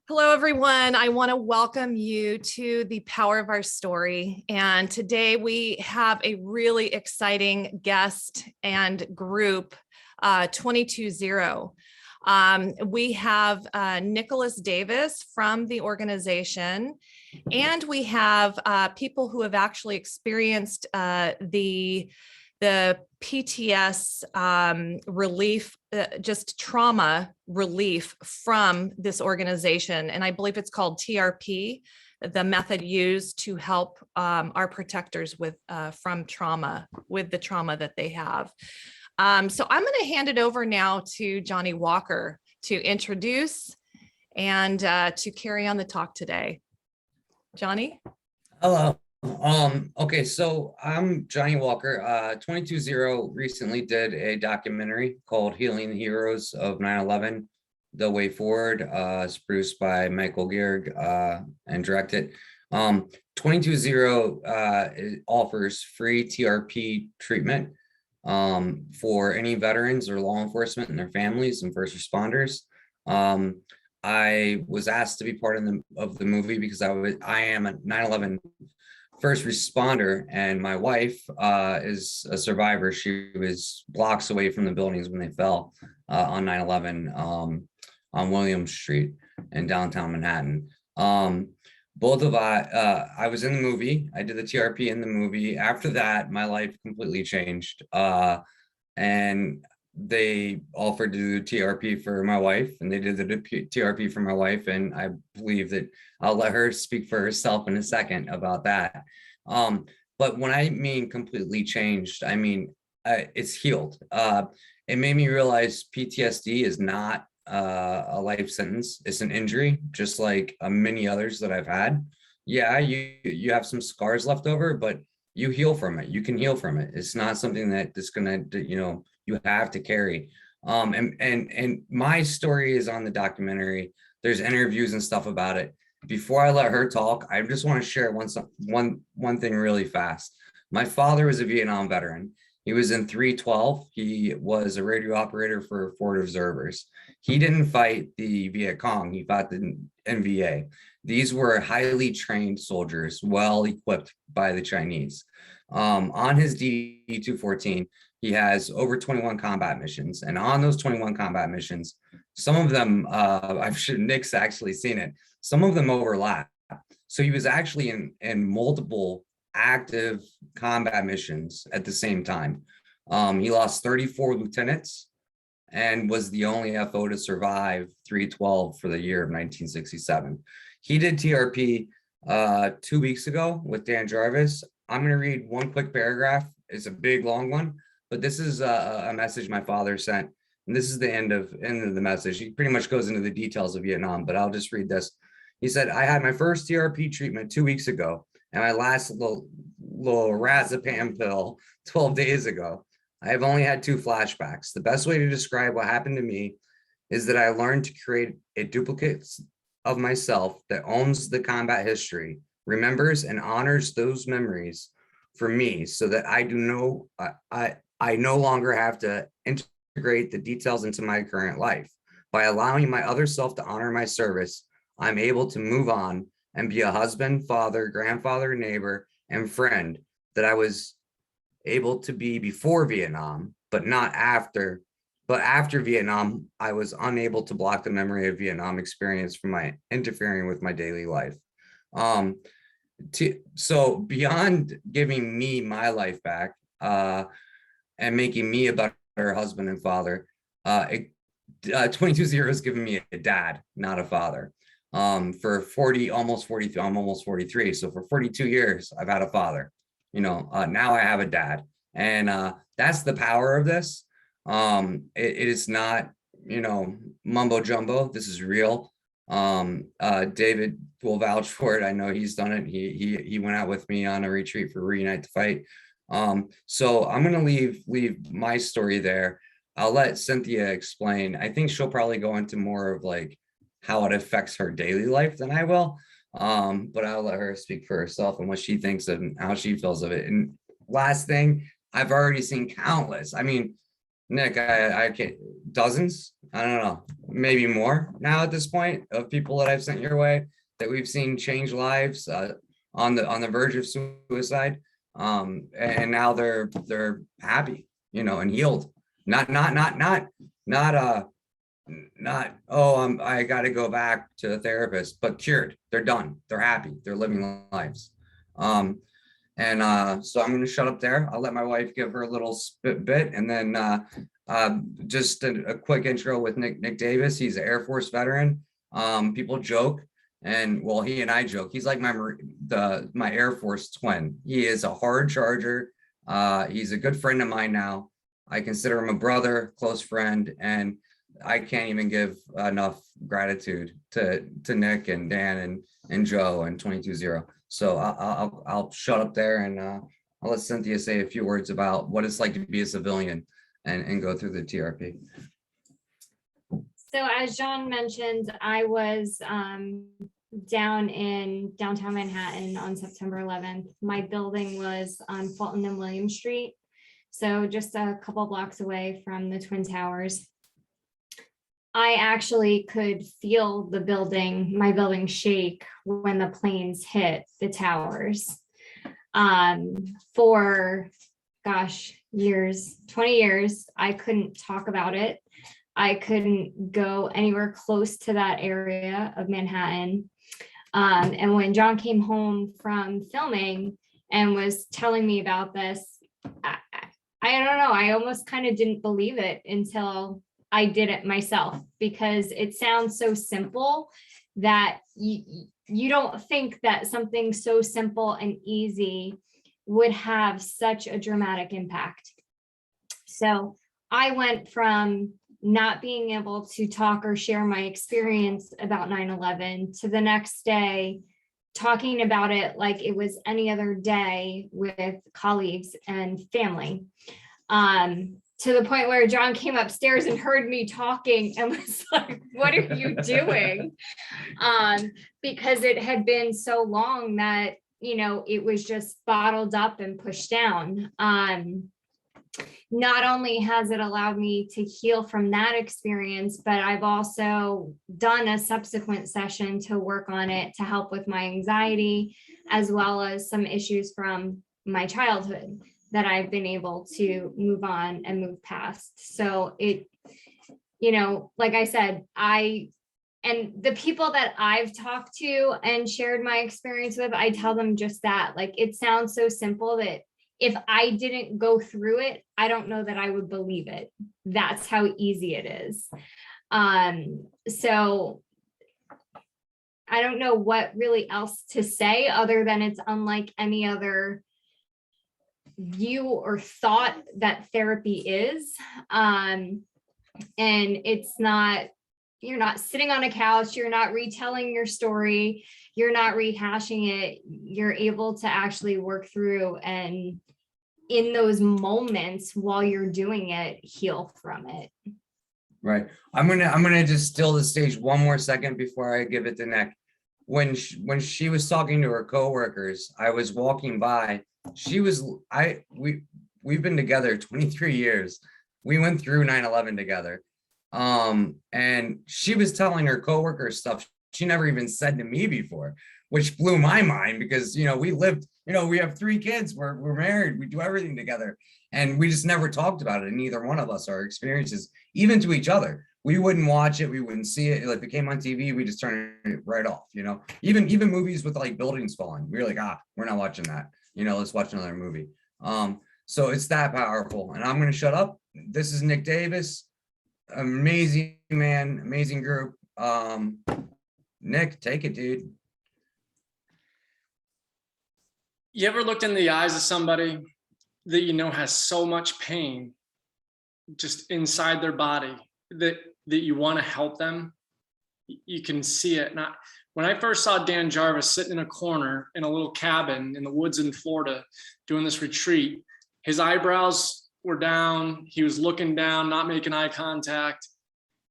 Hello, everyone. I want to welcome you to the Power of Our Story. And today we have a really exciting guest and group, 220. We have Nicholas Davis from the organization, and we have people who have actually experienced the PTS relief, just trauma relief from this organization. And I believe it's called TRP, the method used to help our protectors with from trauma, with the trauma that they have. So I'm going to hand it over now to Johnny Walker to introduce and to carry on the talk today. Johnny? Hello. Okay, so I'm Johnny Walker. 220 recently did a documentary called Healing the Heroes of 9/11, The Way Forward. It's produced by Michael Gearg and directed. 220 offers free TRP treatment for any veterans or law enforcement and their families and first responders. I was asked to be part of the movie because I am a 9/11 first responder, and my wife is a survivor. She was blocks away from the buildings when they fell on 9/11 on Williams Street in downtown Manhattan. I was in the movie. I did the TRP in the movie. After that, my life completely changed. And they offered to do TRP for my wife, and they did the TRP for my wife. And I believe that I'll let her speak for herself in a second about that. But when I mean completely changed, I mean, it's healed. It made me realize PTSD is not a life sentence. It's an injury, just like many others that I've had. Yeah, you have some scars left over, but you heal from it. You can heal from it. It's not something that is gonna, you have to carry. And my story is on the documentary. There's interviews and stuff about it. Before I let her talk, I just want to share one thing really fast. My father was a Vietnam veteran. He was in 312. He was a radio operator for forward observers. He didn't fight the Viet Cong. He fought the NVA. These were highly trained soldiers, well equipped by the Chinese. On his D-214, he has over 21 combat missions. And on those 21 combat missions, some of them, I'm sure Nick's actually seen it, some of them overlap. So he was actually in multiple active combat missions at the same time. He lost 34 lieutenants and was the only FO to survive 312 for the year of 1967. He did TRP 2 weeks ago with Dan Jarvis. I'm going to read one quick paragraph. It's a big, long one, but this is a message my father sent. And this is the end of the message. He pretty much goes into the details of Vietnam, but I'll just read this. He said, I had my first TRP treatment 2 weeks ago, and my last little razapam pill 12 days ago. I have only had 2 flashbacks. The best way to describe what happened to me is that I learned to create a duplicate of myself that owns the combat history, remembers and honors those memories for me, so that I no longer have to integrate the details into my current life. By allowing my other self to honor my service, I'm able to move on and be a husband, father, grandfather, neighbor, and friend that I was able to be before Vietnam, but not after. But after Vietnam, I was unable to block the memory of Vietnam experience from my interfering with my daily life. So beyond giving me my life back and making me a better husband and father, 220 has given me a dad, not a father. For 40, almost 43, I'm almost 43. So for 42 years, I've had a father. Now I have a dad, and that's the power of this. It is not, mumbo jumbo. This is real. David will vouch for it. I know he's done it. He went out with me on a retreat for Reunite to Fight. So I'm gonna leave my story there. I'll let Cynthia explain. I think she'll probably go into more of like how it affects her daily life than I will. But I'll let her speak for herself and what she thinks and how she feels of it. And last thing, I've already seen countless. I mean, Nick, I can't, dozens, I don't know, maybe more now at this point of people that I've sent your way that we've seen change lives on the verge of suicide. And now they're happy, and healed. Not oh, I got to go back to the therapist, but cured. They're done. They're happy. They're living lives. So I'm going to shut up there. I'll let my wife give her a little bit, and then just a quick intro with Nick Davis. He's an Air Force veteran. People joke, and well, he and I joke. He's like my Air Force twin. He is a hard charger. He's a good friend of mine now. I consider him a brother, close friend, and I can't even give enough gratitude to Nick and Dan and Joe and 22-0. So I'll shut up there, and I'll let Cynthia say a few words about what it's like to be a civilian and go through the TRP. So as John mentioned, I was down in downtown Manhattan on September 11th. My building was on Fulton and William Street, so just a couple blocks away from the Twin Towers. I actually could feel my building shake when the planes hit the towers. For, years, 20 years, I couldn't talk about it. I couldn't go anywhere close to that area of Manhattan. And when John came home from filming and was telling me about this, I don't know, I almost kind of didn't believe it until I did it myself, because it sounds so simple that you don't think that something so simple and easy would have such a dramatic impact. So I went from not being able to talk or share my experience about 9/11 to the next day talking about it like it was any other day with colleagues and family. To the point where John came upstairs and heard me talking and was like, "What are you doing?" Because it had been so long that, it was just bottled up and pushed down. Not only has it allowed me to heal from that experience, but I've also done a subsequent session to work on it to help with my anxiety, as well as some issues from my childhood that I've been able to move on and move past. So it, like I said, and the people that I've talked to and shared my experience with, I tell them just that, like, it sounds so simple that if I didn't go through it, I don't know that I would believe it. That's how easy it is. So I don't know what really else to say other than it's unlike any other view or thought that therapy is. And it's not, you're not sitting on a couch, you're not retelling your story, you're not rehashing it. You're able to actually work through, and in those moments while you're doing it, heal from it. Right. I'm gonna just still the stage one more second before I give it to Nick. When she was talking to her coworkers, I was walking by. We've been together 23 years. We went through 9/11 together. And she was telling her coworkers stuff she never even said to me before, which blew my mind, because we lived, we have 3 kids, we're married, we do everything together, and we just never talked about it. And neither one of us, our experiences, even to each other, we wouldn't watch it, we wouldn't see it. Like, if it came on TV, we just turn it right off. Even movies with like buildings falling, we were like, we're not watching that. Let's watch another movie. So it's that powerful. And I'm gonna shut up. This is Nick Davis. Amazing man, amazing group. Nick, take it, dude. You ever looked in the eyes of somebody that has so much pain just inside their body that you want to help them? You can see it. When I first saw Dan Jarvis sitting in a corner in a little cabin in the woods in Florida doing this retreat, his eyebrows were down, he was looking down, not making eye contact.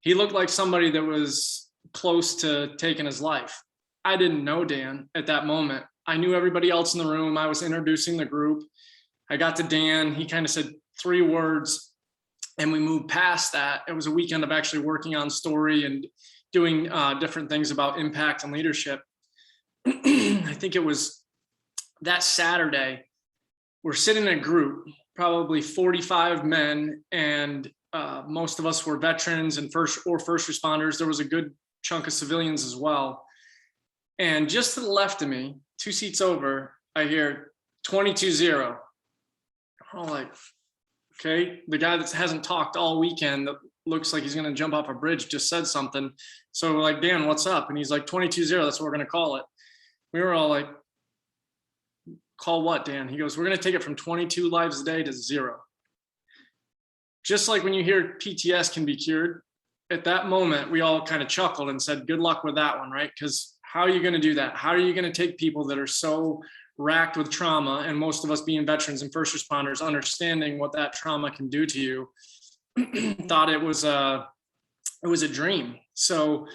He looked like somebody that was close to taking his life. I didn't know Dan at that moment. I knew everybody else in the room. I was introducing the group. I got to Dan, he kind of said 3 words, And we moved past that. It was a weekend of actually working on story and doing different things about impact and leadership. I think it was that Saturday, we're sitting in a group, probably 45 men, and most of us were veterans and first responders. There was a good chunk of civilians as well. And just to the left of me, 2 seats over, I hear 22-0. I'm like, okay, the guy that hasn't talked all weekend that looks like he's going to jump off a bridge just said something. So we're like, Dan, what's up? And he's like, 22-0, that's what we're going to call it. We were all like, call what, Dan? He goes, we're going to take it from 22 lives a day to 0. Just like when you hear PTS can be cured, at that moment, we all kind of chuckled and said, good luck with that one, right? Because how are you going to do that? How are you going to take people that are so racked with trauma, and most of us being veterans and first responders, understanding what that trauma can do to you, thought it was a dream. So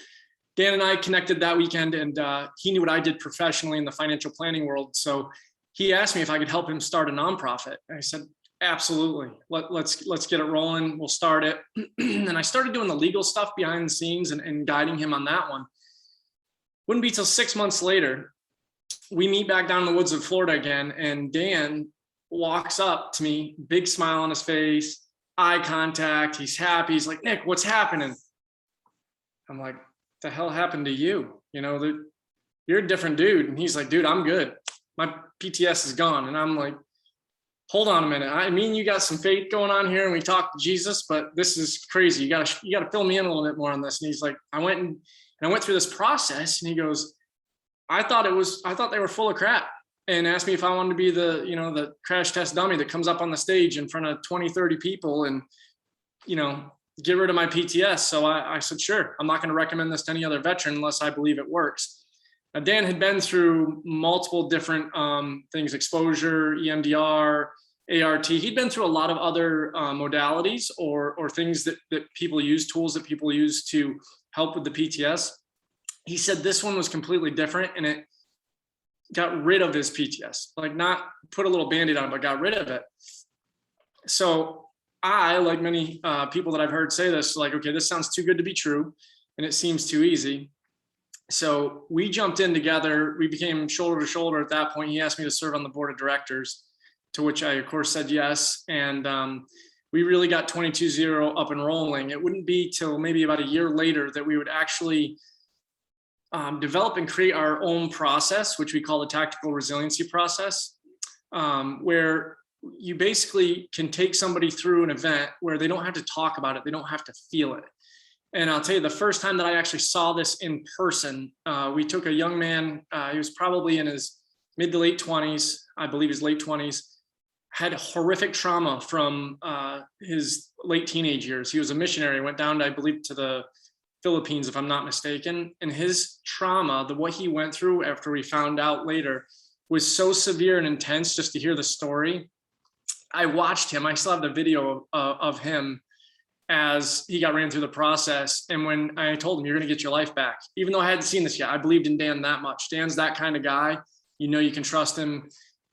Dan and I connected that weekend, and he knew what I did professionally in the financial planning world. So he asked me if I could help him start a nonprofit. And I said, absolutely. Let's get it rolling. We'll start it. And I started doing the legal stuff behind the scenes and guiding him on that one. Wouldn't be till 6 months later, we meet back down in the woods of Florida again, and Dan walks up to me, big smile on his face, eye contact. He's happy. He's like, Nick, what's happening? I'm like, the hell happened to you? You know, you're a different dude. And he's like, dude, I'm good. My PTS is gone. And I'm like, hold on a minute. I mean, you got some faith going on here, and we talked to Jesus, but this is crazy. You gotta fill me in a little bit more on this. And he's like, I went through this process, and he goes, I thought they were full of crap, and asked me if I wanted to be the crash test dummy that comes up on the stage in front of 20, 30 people and, get rid of my PTS. So I said, sure, I'm not going to recommend this to any other veteran unless I believe it works. Now, Dan had been through multiple different things, exposure, EMDR, ART. He'd been through a lot of other modalities or things that people use, tools that people use to help with the PTS. He said this one was completely different, and it got rid of his PTS, like not put a little Band-Aid on it, but got rid of it. So I, like many people that I've heard say this, like, okay, this sounds too good to be true, and it seems too easy. So we jumped in together. We became shoulder to shoulder at that point. He asked me to serve on the board of directors, to which I, of course, said yes. And we really got 22-0 up and rolling. It wouldn't be till maybe about a year later that we would actually develop and create our own process, which we call the tactical resiliency process, where you basically can take somebody through an event where they don't have to talk about it. They don't have to feel it. And I'll tell you, the first time that I actually saw this in person, we took a young man, he was probably in his mid to late 20s, I believe his late 20s, had horrific trauma from his late teenage years. He was a missionary, went down, I believe, to the Philippines, if I'm not mistaken. And his trauma, what he went through after we found out later, was so severe and intense. Just to hear the story, I watched him. I still have the video of him as he got ran through the process. And when I told him, you're going to get your life back, even though I hadn't seen this yet, I believed in Dan that much. Dan's that kind of guy. You can trust him.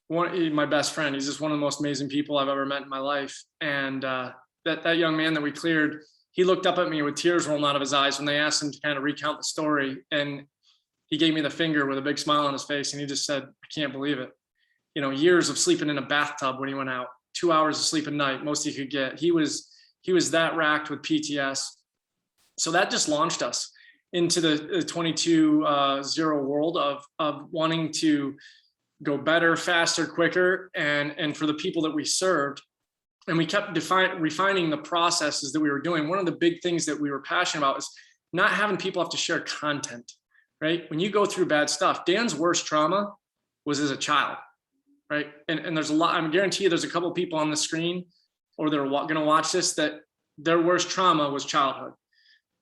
My best friend. He's just one of the most amazing people I've ever met in my life. And that young man that we cleared, he looked up at me with tears rolling out of his eyes when they asked him to kind of recount the story. And he gave me the finger with a big smile on his face. And he just said, I can't believe it. Years of sleeping in a bathtub when he went out, 2 hours of sleep a night, most he could get. He was that racked with PTS. So that just launched us into the 22-0 world of wanting to go better, faster, quicker, and for the people that we served. And we kept refining the processes that we were doing. One of the big things that we were passionate about is not having people have to share content, right? When you go through bad stuff, Dan's worst trauma was as a child, right? And there's a lot, I guarantee you there's a couple of people on the screen or they're going to watch this that their worst trauma was childhood.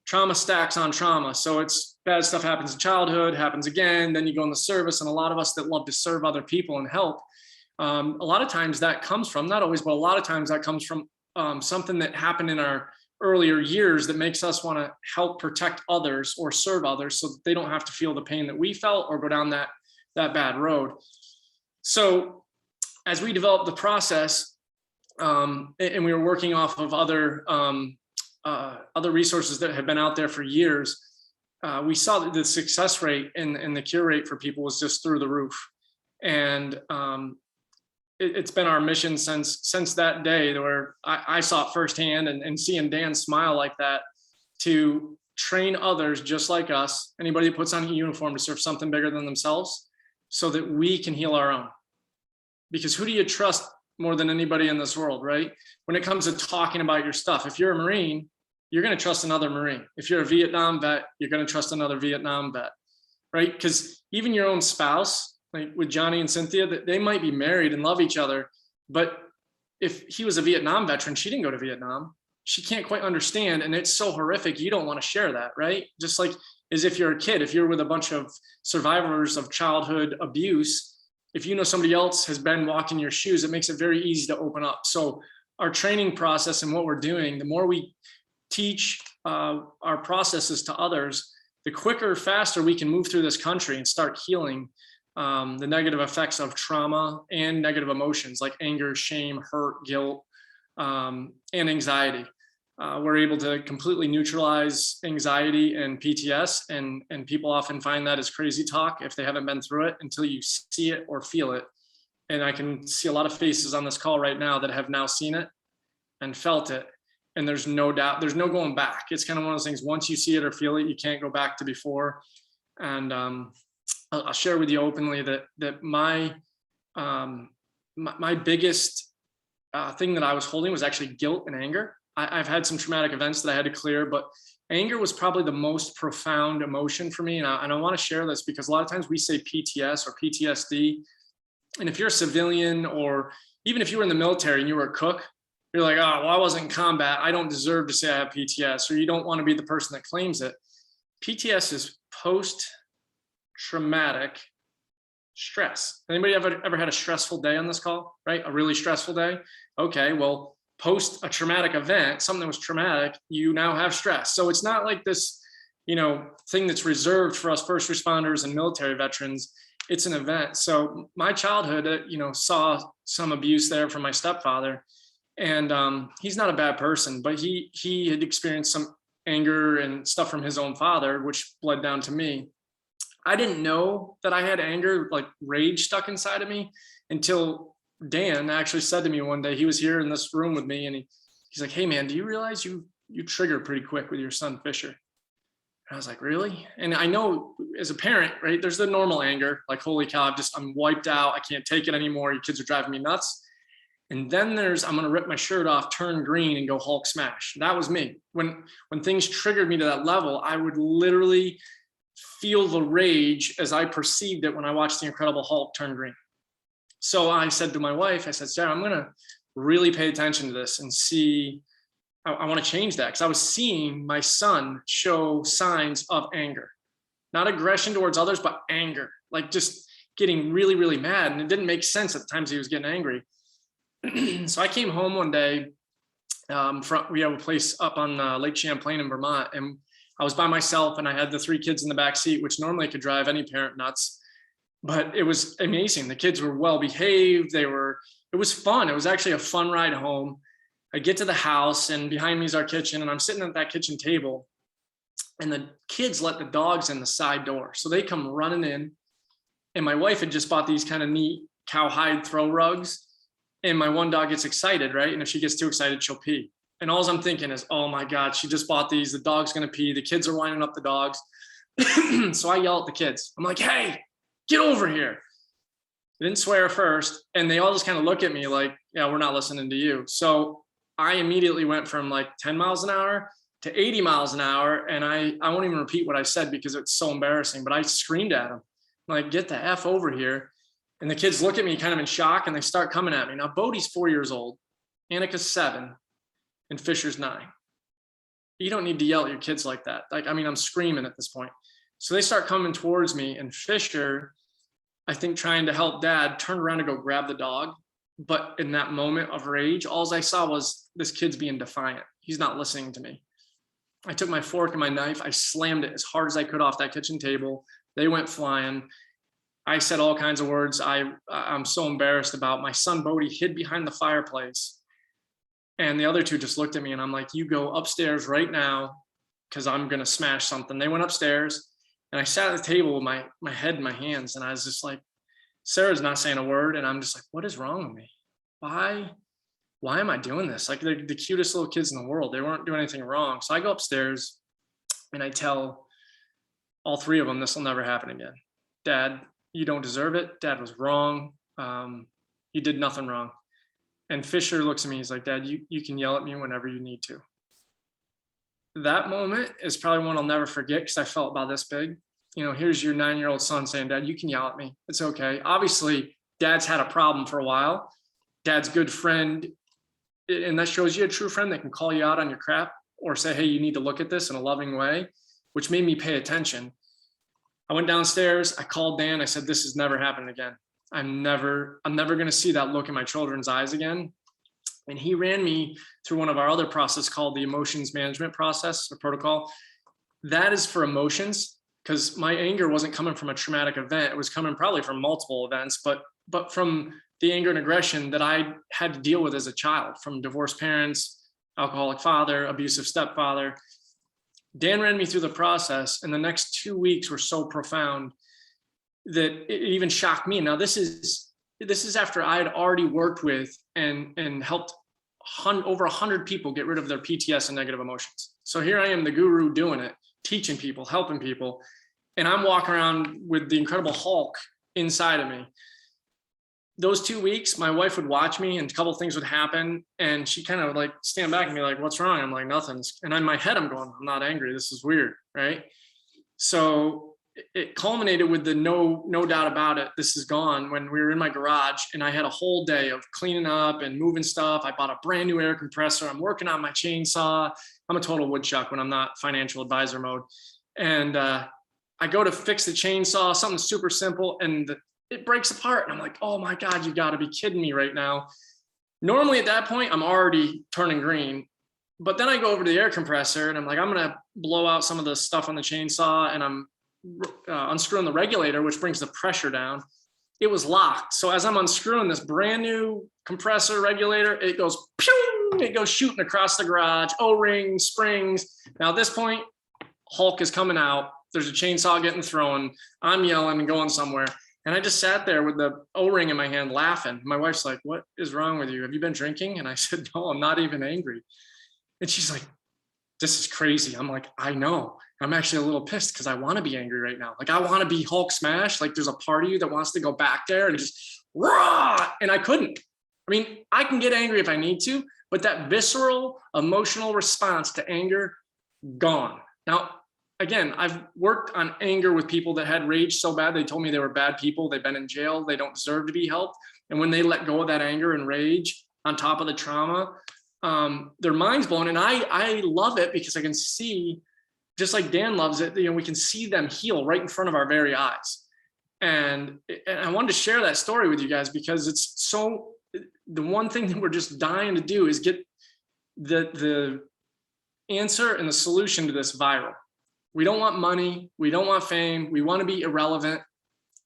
Trauma stacks on trauma. So it's bad stuff happens in childhood, happens again, then you go in the service. And a lot of us that love to serve other people and help, a lot of times that comes from, not always, but a lot of times that comes from something that happened in our earlier years that makes us want to help protect others or serve others so that they don't have to feel the pain that we felt or go down that bad road. So as we developed the process, and we were working off of other resources that have been out there for years. We saw that the success rate and the cure rate for people was just through the roof. And it's been our mission since that day, where I saw it firsthand, and seeing Dan smile like that, to train others just like us, anybody that puts on a uniform to serve something bigger than themselves, so that we can heal our own. Because who do you trust more than anybody in this world, right? When it comes to talking about your stuff, if you're a Marine, you're going to trust another Marine. If you're a Vietnam vet, you're going to trust another Vietnam vet, right? Because even your own spouse, like with Johnny and Cynthia, that they might be married and love each other, but if he was a Vietnam veteran, she didn't go to Vietnam, she can't quite understand, and it's so horrific, you don't want to share that, right? Just like as if you're a kid, if you're with a bunch of survivors of childhood abuse, if you know somebody else has been walking your shoes, it makes it very easy to open up. So our training process and what we're doing, the more we teach our processes to others, the quicker, faster we can move through this country and start healing the negative effects of trauma and negative emotions like anger, shame, hurt, guilt, and anxiety. We're able to completely neutralize anxiety and PTS, and people often find that as crazy talk if they haven't been through it, until you see it or feel it. And I can see a lot of faces on this call right now that have now seen it and felt it. And there's no doubt, there's no going back. It's kind of one of those things, once you see it or feel it, you can't go back to before. And I'll share with you openly that my biggest thing that I was holding was actually guilt and anger. I've had some traumatic events that I had to clear, but anger was probably the most profound emotion for me. And I want to share this because a lot of times we say PTS or PTSD. And if you're a civilian, or even if you were in the military and you were a cook, you're like, oh, well, I wasn't in combat, I don't deserve to say I have PTS, or you don't want to be the person that claims it. PTS is post-traumatic stress. Anybody ever had a stressful day on this call, right? A really stressful day? Okay, well, post a traumatic event, something that was traumatic, you now have stress. So it's not like this, thing that's reserved for us first responders and military veterans. It's an event. So my childhood, saw some abuse there from my stepfather, and he's not a bad person, but he had experienced some anger and stuff from his own father, which bled down to me. I didn't know that I had anger, like rage stuck inside of me, until Dan actually said to me one day, he was here in this room with me, and he's like, hey man, do you realize you trigger pretty quick with your son Fisher? And I was like, really? And I know as a parent, right, there's the normal anger, like, holy cow, I'm wiped out, I can't take it anymore, your kids are driving me nuts. And then there's, I'm gonna rip my shirt off, turn green, and go Hulk smash. That was me. When things triggered me to that level, I would literally feel the rage as I perceived it when I watched the Incredible Hulk turn green. So I said to my wife, I said, Sarah, I'm going to really pay attention to this and see, I want to change that, because I was seeing my son show signs of anger, not aggression towards others, but anger, like just getting really, really mad. And it didn't make sense at the times he was getting angry. So I came home one day we have a place up on Lake Champlain in Vermont, and I was by myself, and I had the 3 kids in the back seat, which normally could drive any parent nuts. But it was amazing. The kids were well behaved. It was fun. It was actually a fun ride home. I get to the house, and behind me is our kitchen, and I'm sitting at that kitchen table, and the kids let the dogs in the side door. So they come running in, and my wife had just bought these kind of neat cowhide throw rugs, and my one dog gets excited, right? And if she gets too excited, she'll pee. And all I'm thinking is, oh my God, she just bought these. The dog's going to pee. The kids are winding up the dogs. So I yell at the kids. I'm like, hey, get over here. I didn't swear first. And they all just kind of look at me like, yeah, we're not listening to you. So I immediately went from like 10 miles an hour to 80 miles an hour. And I won't even repeat what I said because it's so embarrassing, but I screamed at them, like, get the F over here. And the kids look at me kind of in shock, and they start coming at me. Now, Bodie's 4 years old, Annika's 7, and Fisher's 9. You don't need to yell at your kids like that. I'm screaming at this point. So they start coming towards me, and Fisher, I think trying to help Dad, turned around to go grab the dog. But in that moment of rage, all I saw was this kid's being defiant. He's not listening to me. I took my fork and my knife. I slammed it as hard as I could off that kitchen table. They went flying. I said all kinds of words I'm so embarrassed about. My son Bodie hid behind the fireplace, And the other two just looked at me and I'm like, you go upstairs right now because I'm going to smash something. They went upstairs and I sat at the table with my head in my hands. And I was just like, Sarah's not saying a word. And I'm just like, what is wrong with me? Why am I doing this? Like, they're the cutest little kids in the world. They weren't doing anything wrong. So I go upstairs and I tell all three of them, this will never happen again. Dad, you don't deserve it. Dad was wrong. You did nothing wrong. And Fisher looks at me, he's like, Dad, you can yell at me whenever you need to. That moment is probably one I'll never forget because I felt about this big. You know, here's your 9-year-old son saying, Dad, you can yell at me. It's okay. Obviously, Dad's had a problem for a while. Dad's good friend. And that shows you a true friend that can call you out on your crap or say, hey, you need to look at this in a loving way, which made me pay attention. I went downstairs. I called Dan. I said, this has never happened again. I'm never going to see that look in my children's eyes again. And he ran me through one of our other process called the emotions management process or protocol. That is for emotions, because my anger wasn't coming from a traumatic event. It was coming probably from multiple events, but from the anger and aggression that I had to deal with as a child, from divorced parents, alcoholic father, abusive stepfather. Dan ran me through the process, and the next 2 weeks were so profound that it even shocked me. Now, this is after I had already worked with and helped over 100 people get rid of their PTSD and negative emotions. So here I am, the guru, doing it, teaching people, helping people, and I'm walking around with the Incredible Hulk inside of me. Those 2 weeks, my wife would watch me and a couple of things would happen, and she kind of would like stand back and be like, what's wrong? I'm like, nothing. And in my head, I'm going, I'm not angry. This is weird, right? So it culminated with the no doubt about it, this is gone, when we were in my garage and I had a whole day of cleaning up and moving stuff. I bought a brand new air compressor. I'm working on my chainsaw. I'm a total woodchuck when I'm not financial advisor mode. And I go to fix the chainsaw, something super simple, and it breaks apart. And I'm like, oh my God, you gotta be kidding me right now. Normally at that point, I'm already turning green. But then I go over to the air compressor and I'm like, I'm gonna blow out some of the stuff on the chainsaw, and I'm unscrewing the regulator, which brings the pressure down. It was locked. So as I'm unscrewing this brand new compressor regulator, it goes pew, it goes shooting across the garage, O-ring, springs. Now at this point, Hulk is coming out. There's a chainsaw getting thrown. I'm yelling and going somewhere. And I just sat there with the O-ring in my hand laughing. My wife's like, what is wrong with you? Have you been drinking? And I said, no, I'm not even angry. And she's like, this is crazy. I'm like, I know. I'm actually a little pissed because I want to be angry right now. Like, I want to be Hulk smash. Like, there's a part of you that wants to go back there and just rah, and I couldn't. I mean, I can get angry if I need to, but that visceral emotional response to anger, gone. Now, again, I've worked on anger with people that had rage so bad, they told me they were bad people. They've been in jail. They don't deserve to be helped. And when they let go of that anger and rage on top of the trauma, their mind's blown. And I love it because I can see, just like Dan loves it, we can see them heal right in front of our very eyes. And I wanted to share that story with you guys because it's so, the one thing that we're just dying to do is get the answer and the solution to this viral. We don't want money. We don't want fame. We want to be irrelevant.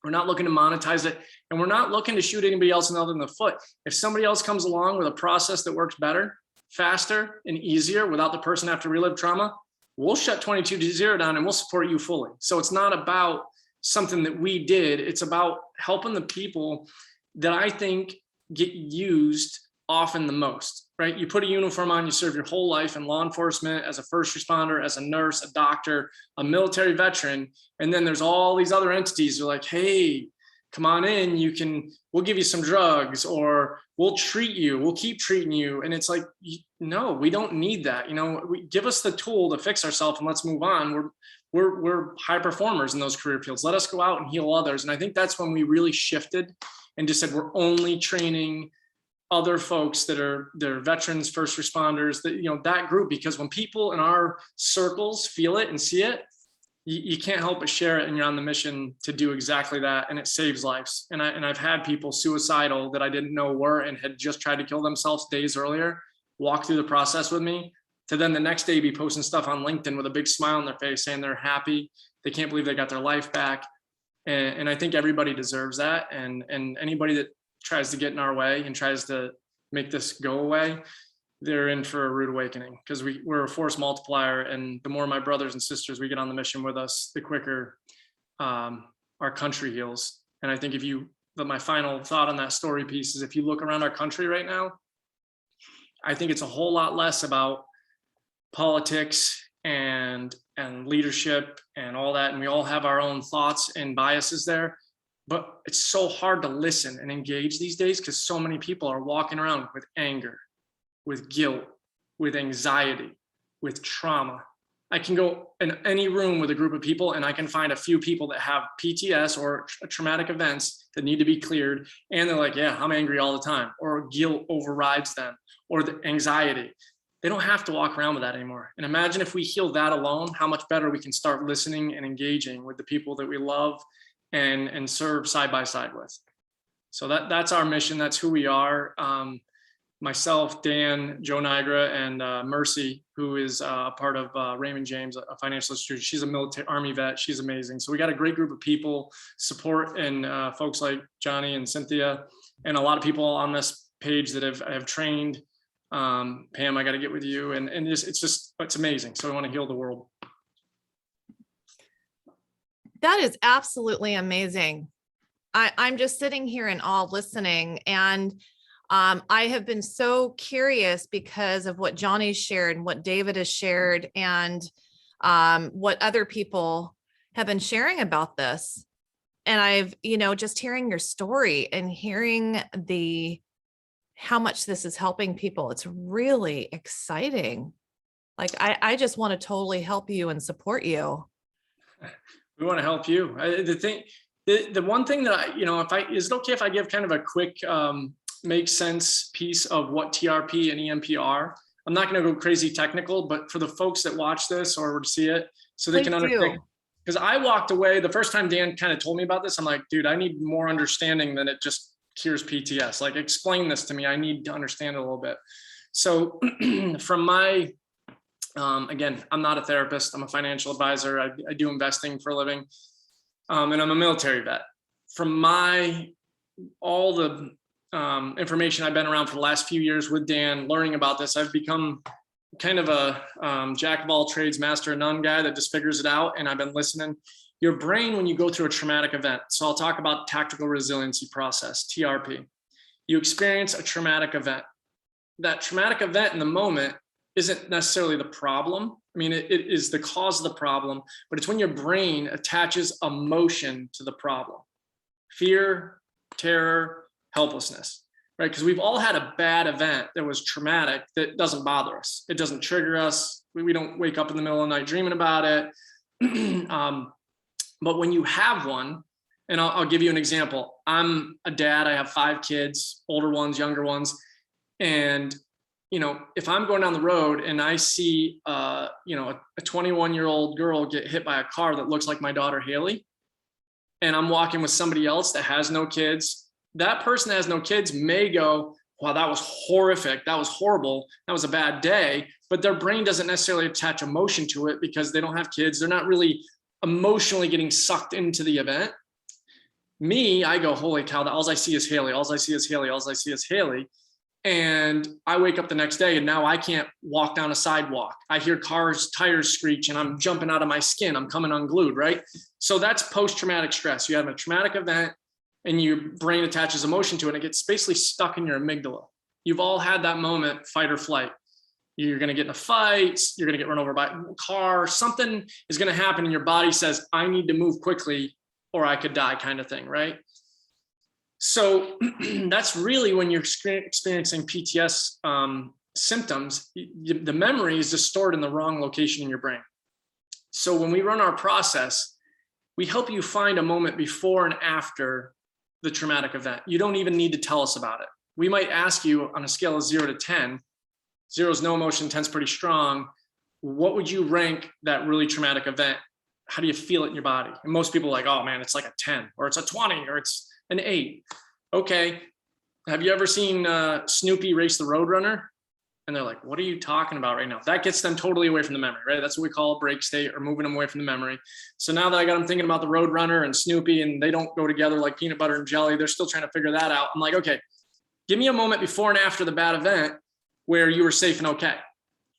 We're not looking to monetize it. And we're not looking to shoot anybody else in the foot. If somebody else comes along with a process that works better, faster, and easier without the person having to relive trauma, we'll shut 22-0 down and we'll support you fully. So it's not about something that we did. It's about helping the people that I think get used often the most, right? You put a uniform on, you serve your whole life in law enforcement, as a first responder, as a nurse, a doctor, a military veteran. And then there's all these other entities who are like, hey, come on in, we'll give you some drugs, or we'll treat you, we'll keep treating you. And it's like, no, we don't need that. Give us the tool to fix ourselves and let's move on. We're high performers in those career fields. Let us go out and heal others. And I think that's when we really shifted and just said, we're only training other folks they're veterans, first responders, that group, because when people in our circles feel it and see it, you can't help but share it, and you're on the mission to do exactly that, and it saves lives. And I've had people suicidal that I didn't know were and had just tried to kill themselves days earlier walk through the process with me, to then the next day be posting stuff on LinkedIn with a big smile on their face saying they're happy, they can't believe they got their life back. And I think everybody deserves that, and anybody that tries to get in our way and tries to make this go away, they're in for a rude awakening, because we're a force multiplier. And the more my brothers and sisters we get on the mission with us, the quicker our country heals. And I think my final thought on that story piece is, if you look around our country right now, I think it's a whole lot less about politics and leadership and all that. And we all have our own thoughts and biases there. But it's so hard to listen and engage these days, because so many people are walking around with anger, with guilt, with anxiety, with trauma. I can go in any room with a group of people and I can find a few people that have PTS or traumatic events that need to be cleared. And they're like, yeah, I'm angry all the time, or guilt overrides them, or the anxiety. They don't have to walk around with that anymore. And imagine if we heal that alone, how much better we can start listening and engaging with the people that we love and serve side by side with. So that's our mission. That's who we are. Myself, Dan, Joe Nigra, and Mercy, who is a part of Raymond James, a financial institution. She's a military Army vet. She's amazing. So we got a great group of people, support, and folks like Johnny and Cynthia, and a lot of people on this page that have trained. Pam, I got to get with you, and it's amazing. So we want to heal the world. That is absolutely amazing. I'm just sitting here in awe listening, and I have been so curious because of what Johnny's shared and what David has shared, and what other people have been sharing about this. And I've, just hearing your story and hearing how much this is helping people. It's really exciting. Like, I just want to totally help you and support you. We want to help you. The one thing that is it okay if I give kind of a quick make sense piece of what TRP and EMP are? I'm not going to go crazy technical, but for the folks that watch this or see it, so they can understand. Because I walked away the first time Dan kind of told me about this, I'm like, dude, I need more understanding than it just cures PTS. Like, explain this to me. I need to understand it a little bit. So from my again, I'm not a therapist. I'm a financial advisor. I do investing for a living. And I'm a military vet. From all the information I've been around for the last few years with Dan, learning about this, I've become kind of a jack of all trades, master of none guy that just figures it out. And I've been listening. Your brain, when you go through a traumatic event, so I'll talk about tactical resiliency process, TRP. You experience a traumatic event. That traumatic event in the moment isn't necessarily the problem. I mean, it is the cause of the problem, but it's when your brain attaches emotion to the problem. Fear, terror, helplessness, right? Because we've all had a bad event that was traumatic that doesn't bother us. It doesn't trigger us. We don't wake up in the middle of the night dreaming about it. But when you have one, and I'll give you an example. I'm a dad. I have 5 kids, older ones, younger ones. And if I'm going down the road and I see, a 21-year-old girl get hit by a car that looks like my daughter, Haley, and I'm walking with somebody else that has no kids, that person that has no kids may go, wow, that was horrific. That was horrible. That was a bad day. But their brain doesn't necessarily attach emotion to it because they don't have kids. They're not really emotionally getting sucked into the event. Me, I go, holy cow, all I see is Haley. All I see is Haley. All I see is Haley. And I wake up the next day and now I can't walk down a sidewalk. I hear cars, tires screech, and I'm jumping out of my skin. I'm coming unglued, right? So that's post-traumatic stress. You have a traumatic event and your brain attaches emotion to it. And it gets basically stuck in your amygdala. You've all had that moment, fight or flight. You're going to get in a fight. You're going to get run over by a car. Something is going to happen and your body says, I need to move quickly or I could die, kind of thing, right? So that's really when you're experiencing PTS symptoms, the memory is just stored in the wrong location in your brain. So when we run our process, we help you find a moment before and after the traumatic event. You don't even need to tell us about it. We might ask you on a scale of 0 to 10, 0 is no emotion, 10 is pretty strong. What would you rank that really traumatic event? How do you feel it in your body? And most people are like, oh man, it's like a 10 or it's a 20 or it's an 8. Okay. Have you ever seen Snoopy race the Roadrunner? And they're like, what are you talking about right now? That gets them totally away from the memory, right? That's what we call a break state or moving them away from the memory. So now that I got them thinking about the Roadrunner and Snoopy and they don't go together like peanut butter and jelly, they're still trying to figure that out. I'm like, okay, give me a moment before and after the bad event where you were safe and okay.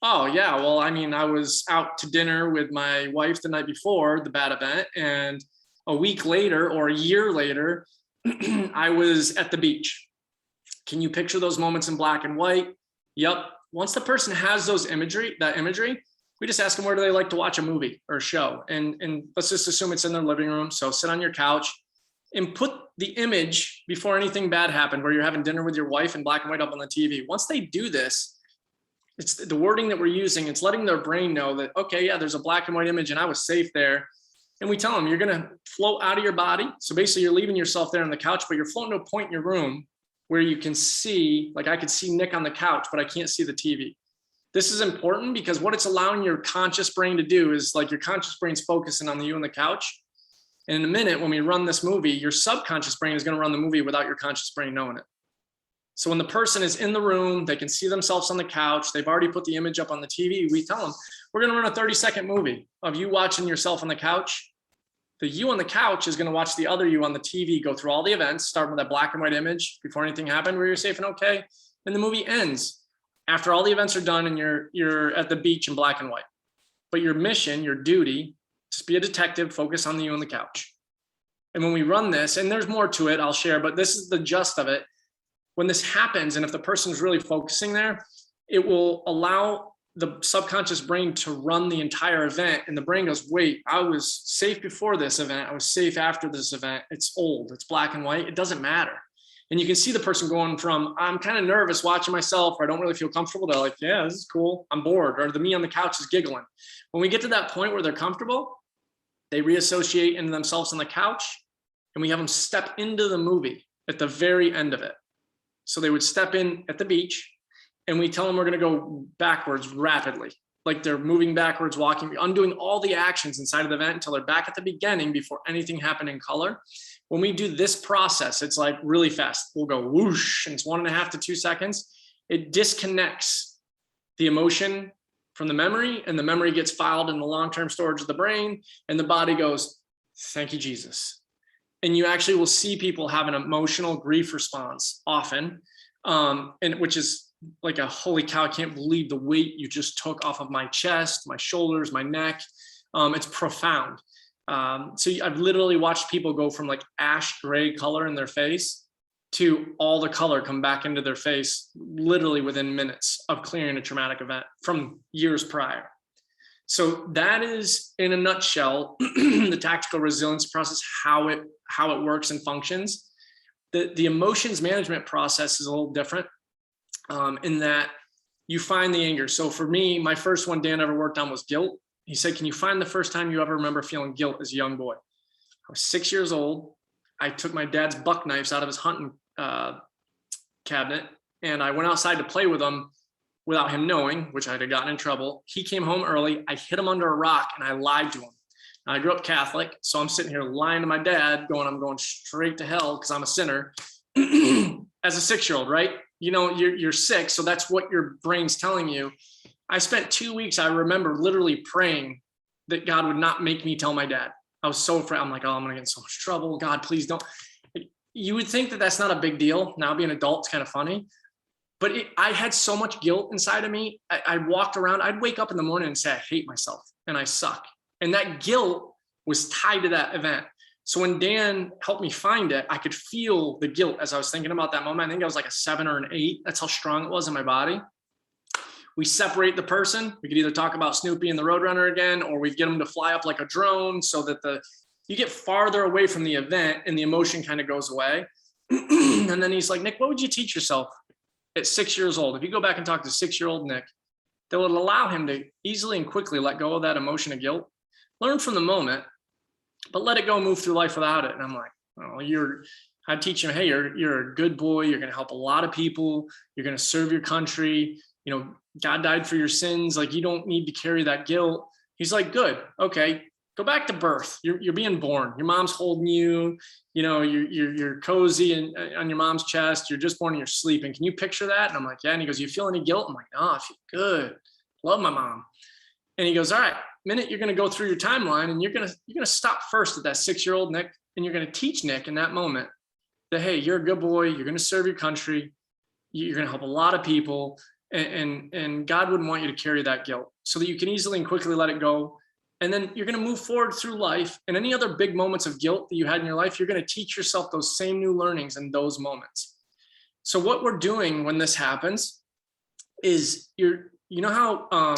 Oh yeah, well, I mean, I was out to dinner with my wife the night before the bad event, and a week later or a year later, I was at the beach. Can you picture those moments in black and white? Yep. Once the person has that imagery, we just ask them, where do they like to watch a movie or a show? And let's just assume it's in their living room. So sit on your couch and put the image before anything bad happened, where you're having dinner with your wife in black and white up on the TV. Once they do this, it's the wording that we're using. It's letting their brain know that, okay, yeah, there's a black and white image and I was safe there. And we tell them, you're going to float out of your body. So basically you're leaving yourself there on the couch, but you're floating to a point in your room where you can see, like I could see Nick on the couch, but I can't see the TV. This is important because what it's allowing your conscious brain to do is, like, your conscious brain's focusing on you on the couch. And in a minute, when we run this movie, your subconscious brain is going to run the movie without your conscious brain knowing it. So when the person is in the room, they can see themselves on the couch. They've already put the image up on the TV. We tell them, we're going to run a 30-second movie of you watching yourself on the couch. The you on the couch is going to watch the other you on the TV go through all the events, starting with that black and white image before anything happened, where you're safe and okay. And the movie ends after all the events are done and you're at the beach in black and white. But your mission, your duty, just be a detective, focus on the you on the couch. And when we run this, and there's more to it, I'll share, but this is the gist of it. When this happens, and if the person's really focusing there, it will allow the subconscious brain to run the entire event. And the brain goes, wait, I was safe before this event. I was safe after this event. It's old, it's black and white. It doesn't matter. And you can see the person going from, I'm kind of nervous watching myself, or I don't really feel comfortable, to like, yeah, this is cool, I'm bored, or the me on the couch is giggling. When we get to that point where they're comfortable, they reassociate into themselves on the couch, and we have them step into the movie at the very end of it. So they would step in at the beach, and we tell them we're going to go backwards rapidly, like they're moving backwards, walking, undoing all the actions inside of the event until they're back at the beginning before anything happened in color. When we do this process, it's like really fast. We'll go whoosh, and it's 1.5 to 2 seconds. It disconnects the emotion from the memory, and the memory gets filed in the long-term storage of the brain, and the body goes, thank you, Jesus. And you actually will see people have an emotional grief response often, and which is like a holy cow, I can't believe the weight you just took off of my chest, my shoulders, my neck. It's profound. So I've literally watched people go from like ash gray color in their face to all the color come back into their face, literally within minutes of clearing a traumatic event from years prior. So that is, in a nutshell, the tactical resilience process, how it works and functions. The emotions management process is a little different. In that you find the anger. So for me, my first one Dan ever worked on was guilt. He said, can you find the first time you ever remember feeling guilt as a young boy? I was 6 years old. I took my dad's buck knives out of his hunting cabinet, and I went outside to play with them without him knowing, which I'd have gotten in trouble. He came home early. I hid him under a rock and I lied to him. Now, I grew up Catholic, so I'm sitting here lying to my dad, going, I'm going straight to hell because I'm a sinner. As a 6-year-old, right? You know, you're 6, so that's what your brain's telling you. I spent 2 weeks, I remember literally praying that God would not make me tell my dad. I was so afraid. I'm like, oh, I'm gonna get in so much trouble. God, please don't. You would think that that's not a big deal. Now being an adult, it's kind of funny. But I had so much guilt inside of me. I walked around, I'd wake up in the morning and say, I hate myself and I suck. And that guilt was tied to that event. So when Dan helped me find it, I could feel the guilt as I was thinking about that moment. I think I was like a 7 or an 8. That's how strong it was in my body. We separate the person. We could either talk about Snoopy and the Roadrunner again, or we get them to fly up like a drone so that you get farther away from the event and the emotion kind of goes away. And then he's like, Nick, what would you teach yourself at 6 years old? If you go back and talk to 6-year-old Nick, that would allow him to easily and quickly let go of that emotion of guilt, learn from the moment, but let it go, move through life without it. And I'm like, oh, I'd teach him, hey, you're a good boy. You're going to help a lot of people. You're going to serve your country. You know, God died for your sins. Like, you don't need to carry that guilt. He's like, good. Okay. Go back to birth. You're being born. Your mom's holding you, you know, you're cozy and on your mom's chest. You're just born and you're sleeping. Can you picture that? And I'm like, yeah. And he goes, you feel any guilt? I'm like, no, I feel good. Love my mom. And he goes, all right, minute you're going to go through your timeline and you're going to stop first at that 6-year-old Nick, and you're going to teach Nick in that moment that, hey, you're a good boy. You're going to serve your country. You're going to help a lot of people. And God wouldn't want you to carry that guilt, so that you can easily and quickly let it go. And then you're going to move forward through life, and any other big moments of guilt that you had in your life, you're going to teach yourself those same new learnings in those moments. So what we're doing when this happens is you know how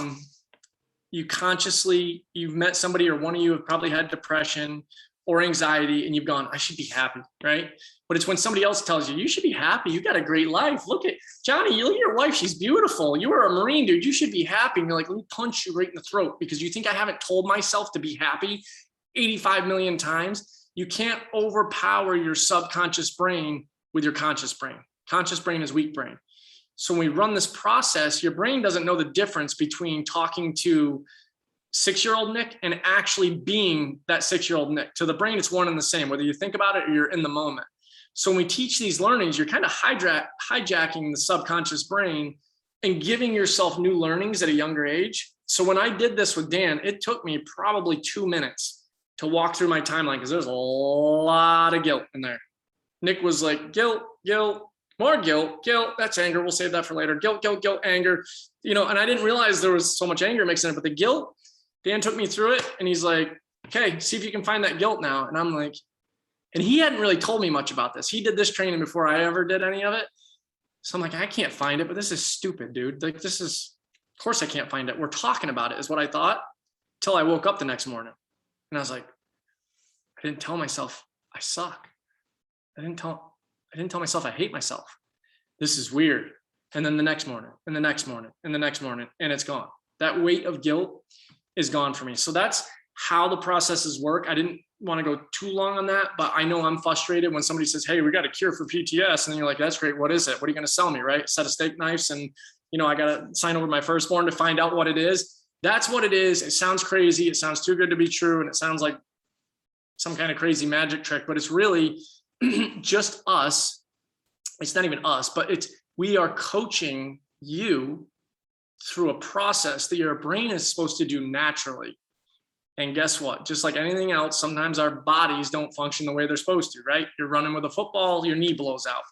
you've met somebody, or one of you have probably had depression or anxiety, and you've gone, I should be happy, right? But it's when somebody else tells you, you should be happy. You got a great life. Look at Johnny, you look at your wife. She's beautiful. You are a Marine, dude. You should be happy. And you're like, let me punch you right in the throat, because you think I haven't told myself to be happy 85 million times. You can't overpower your subconscious brain with your conscious brain. Conscious brain is weak brain. So when we run this process, your brain doesn't know the difference between talking to 6-year-old Nick and actually being that 6-year-old Nick. To the brain, it's one and the same, whether you think about it or you're in the moment. So when we teach these learnings, you're kind of hijacking the subconscious brain and giving yourself new learnings at a younger age. So when I did this with Dan, it took me probably 2 minutes to walk through my timeline, because there's a lot of guilt in there. Nick was like, guilt, more guilt, that's anger. We'll save that for later. Guilt, anger, and I didn't realize there was so much anger mixed in it, but the guilt, Dan took me through it, and he's like, okay, see if you can find that guilt now. And I'm like, and he hadn't really told me much about this. He did this training before I ever did any of it. So I'm like, I can't find it, but this is stupid, dude. Like, of course I can't find it. We're talking about it is what I thought, till I woke up the next morning. And I was like, I didn't tell myself I suck. I didn't tell myself I hate myself. This is weird. And then the next morning, and the next morning, and the next morning, and it's gone. That weight of guilt is gone for me. So that's how the processes work. I didn't want to go too long on that, but I know I'm frustrated when somebody says, hey, we got a cure for PTS. And then you're like, that's great. What is it? What are you going to sell me? Right? A set of steak knives. And, I got to sign over my firstborn to find out what it is. That's what it is. It sounds crazy. It sounds too good to be true. And it sounds like some kind of crazy magic trick, but it's really just us. It's not even us, but we are coaching you through a process that your brain is supposed to do naturally. And guess what? Just like anything else, sometimes our bodies don't function the way they're supposed to, right? You're running with a football, your knee blows out.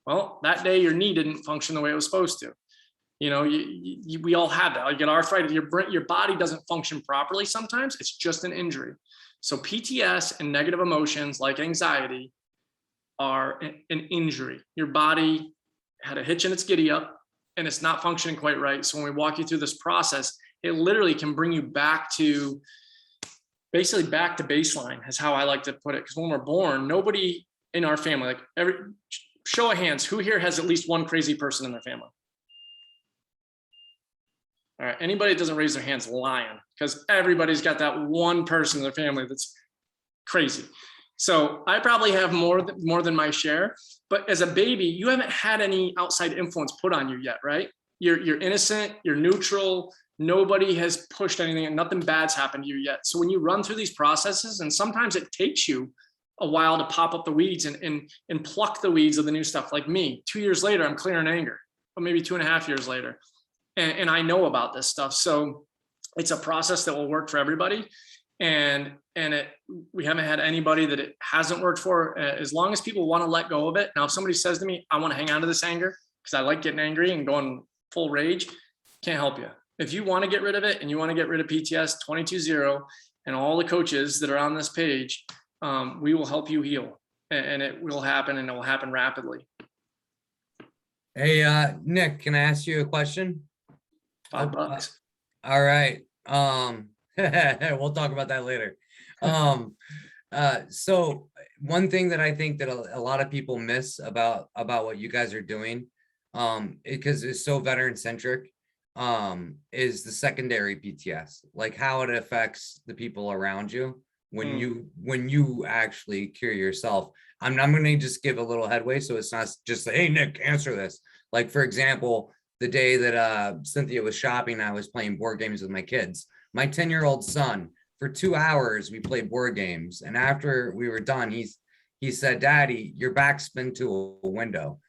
Well, that day your knee didn't function the way it was supposed to. We all have that. You get arthritis, your body doesn't function properly sometimes. It's just an injury. So PTS and negative emotions like anxiety are an injury. Your body had a hitch in its giddy up and it's not functioning quite right. So when we walk you through this process, it literally can bring you basically back to baseline is how I like to put it. Because when we're born, nobody in our family, like show of hands, who here has at least one crazy person in their family? All right, anybody that doesn't raise their hands lying, because everybody's got that one person in their family that's crazy. So I probably have more than my share, but as a baby, you haven't had any outside influence put on you yet, right? You're innocent, you're neutral, nobody has pushed anything and nothing bad's happened to you yet. So when you run through these processes, and sometimes it takes you a while to pop up the weeds and pluck the weeds of the new stuff. Like me, 2 years later, I'm clearing anger, or maybe 2.5 years later. And I know about this stuff. So it's a process that will work for everybody. And we haven't had anybody that it hasn't worked for, as long as people want to let go of it. Now, if somebody says to me, I want to hang on to this anger because I like getting angry and going full rage, can't help you. If you want to get rid of it and you want to get rid of PTS 22-0 and all the coaches that are on this page, we will help you heal, and it will happen, and it will happen rapidly. Hey, Nick, can I ask you a question? $5. All right. We'll talk about that later. So one thing that I think that a lot of people miss about what you guys are doing, because it's so veteran centric, is the secondary PTS, like how it affects the people around you when you actually cure yourself. I'm going to just give a little headway, so it's not just, hey, Nick, answer this. Like, for example, the day that Cynthia was shopping, I was playing board games with my kids. My 10-year-old son, for 2 hours, we played board games. And after we were done, he said, Daddy, your back's been to a window.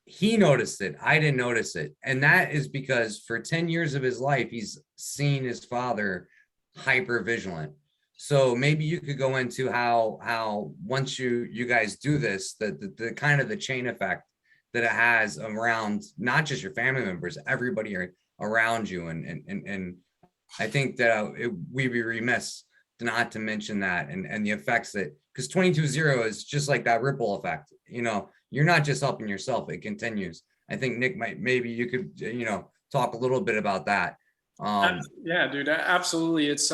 He noticed it. I didn't notice it. And that is because for 10 years of his life, he's seen his father hyper vigilant. So maybe you could go into how once you guys do this, the kind of the chain effect that it has around not just your family members, everybody around you. And I think that we'd be remiss not to mention that and the effects that, because 22-0 is just like that ripple effect. You know, you're not just helping yourself, it continues. I think Nick maybe you could, you know, talk a little bit about that. Yeah, dude, absolutely. It's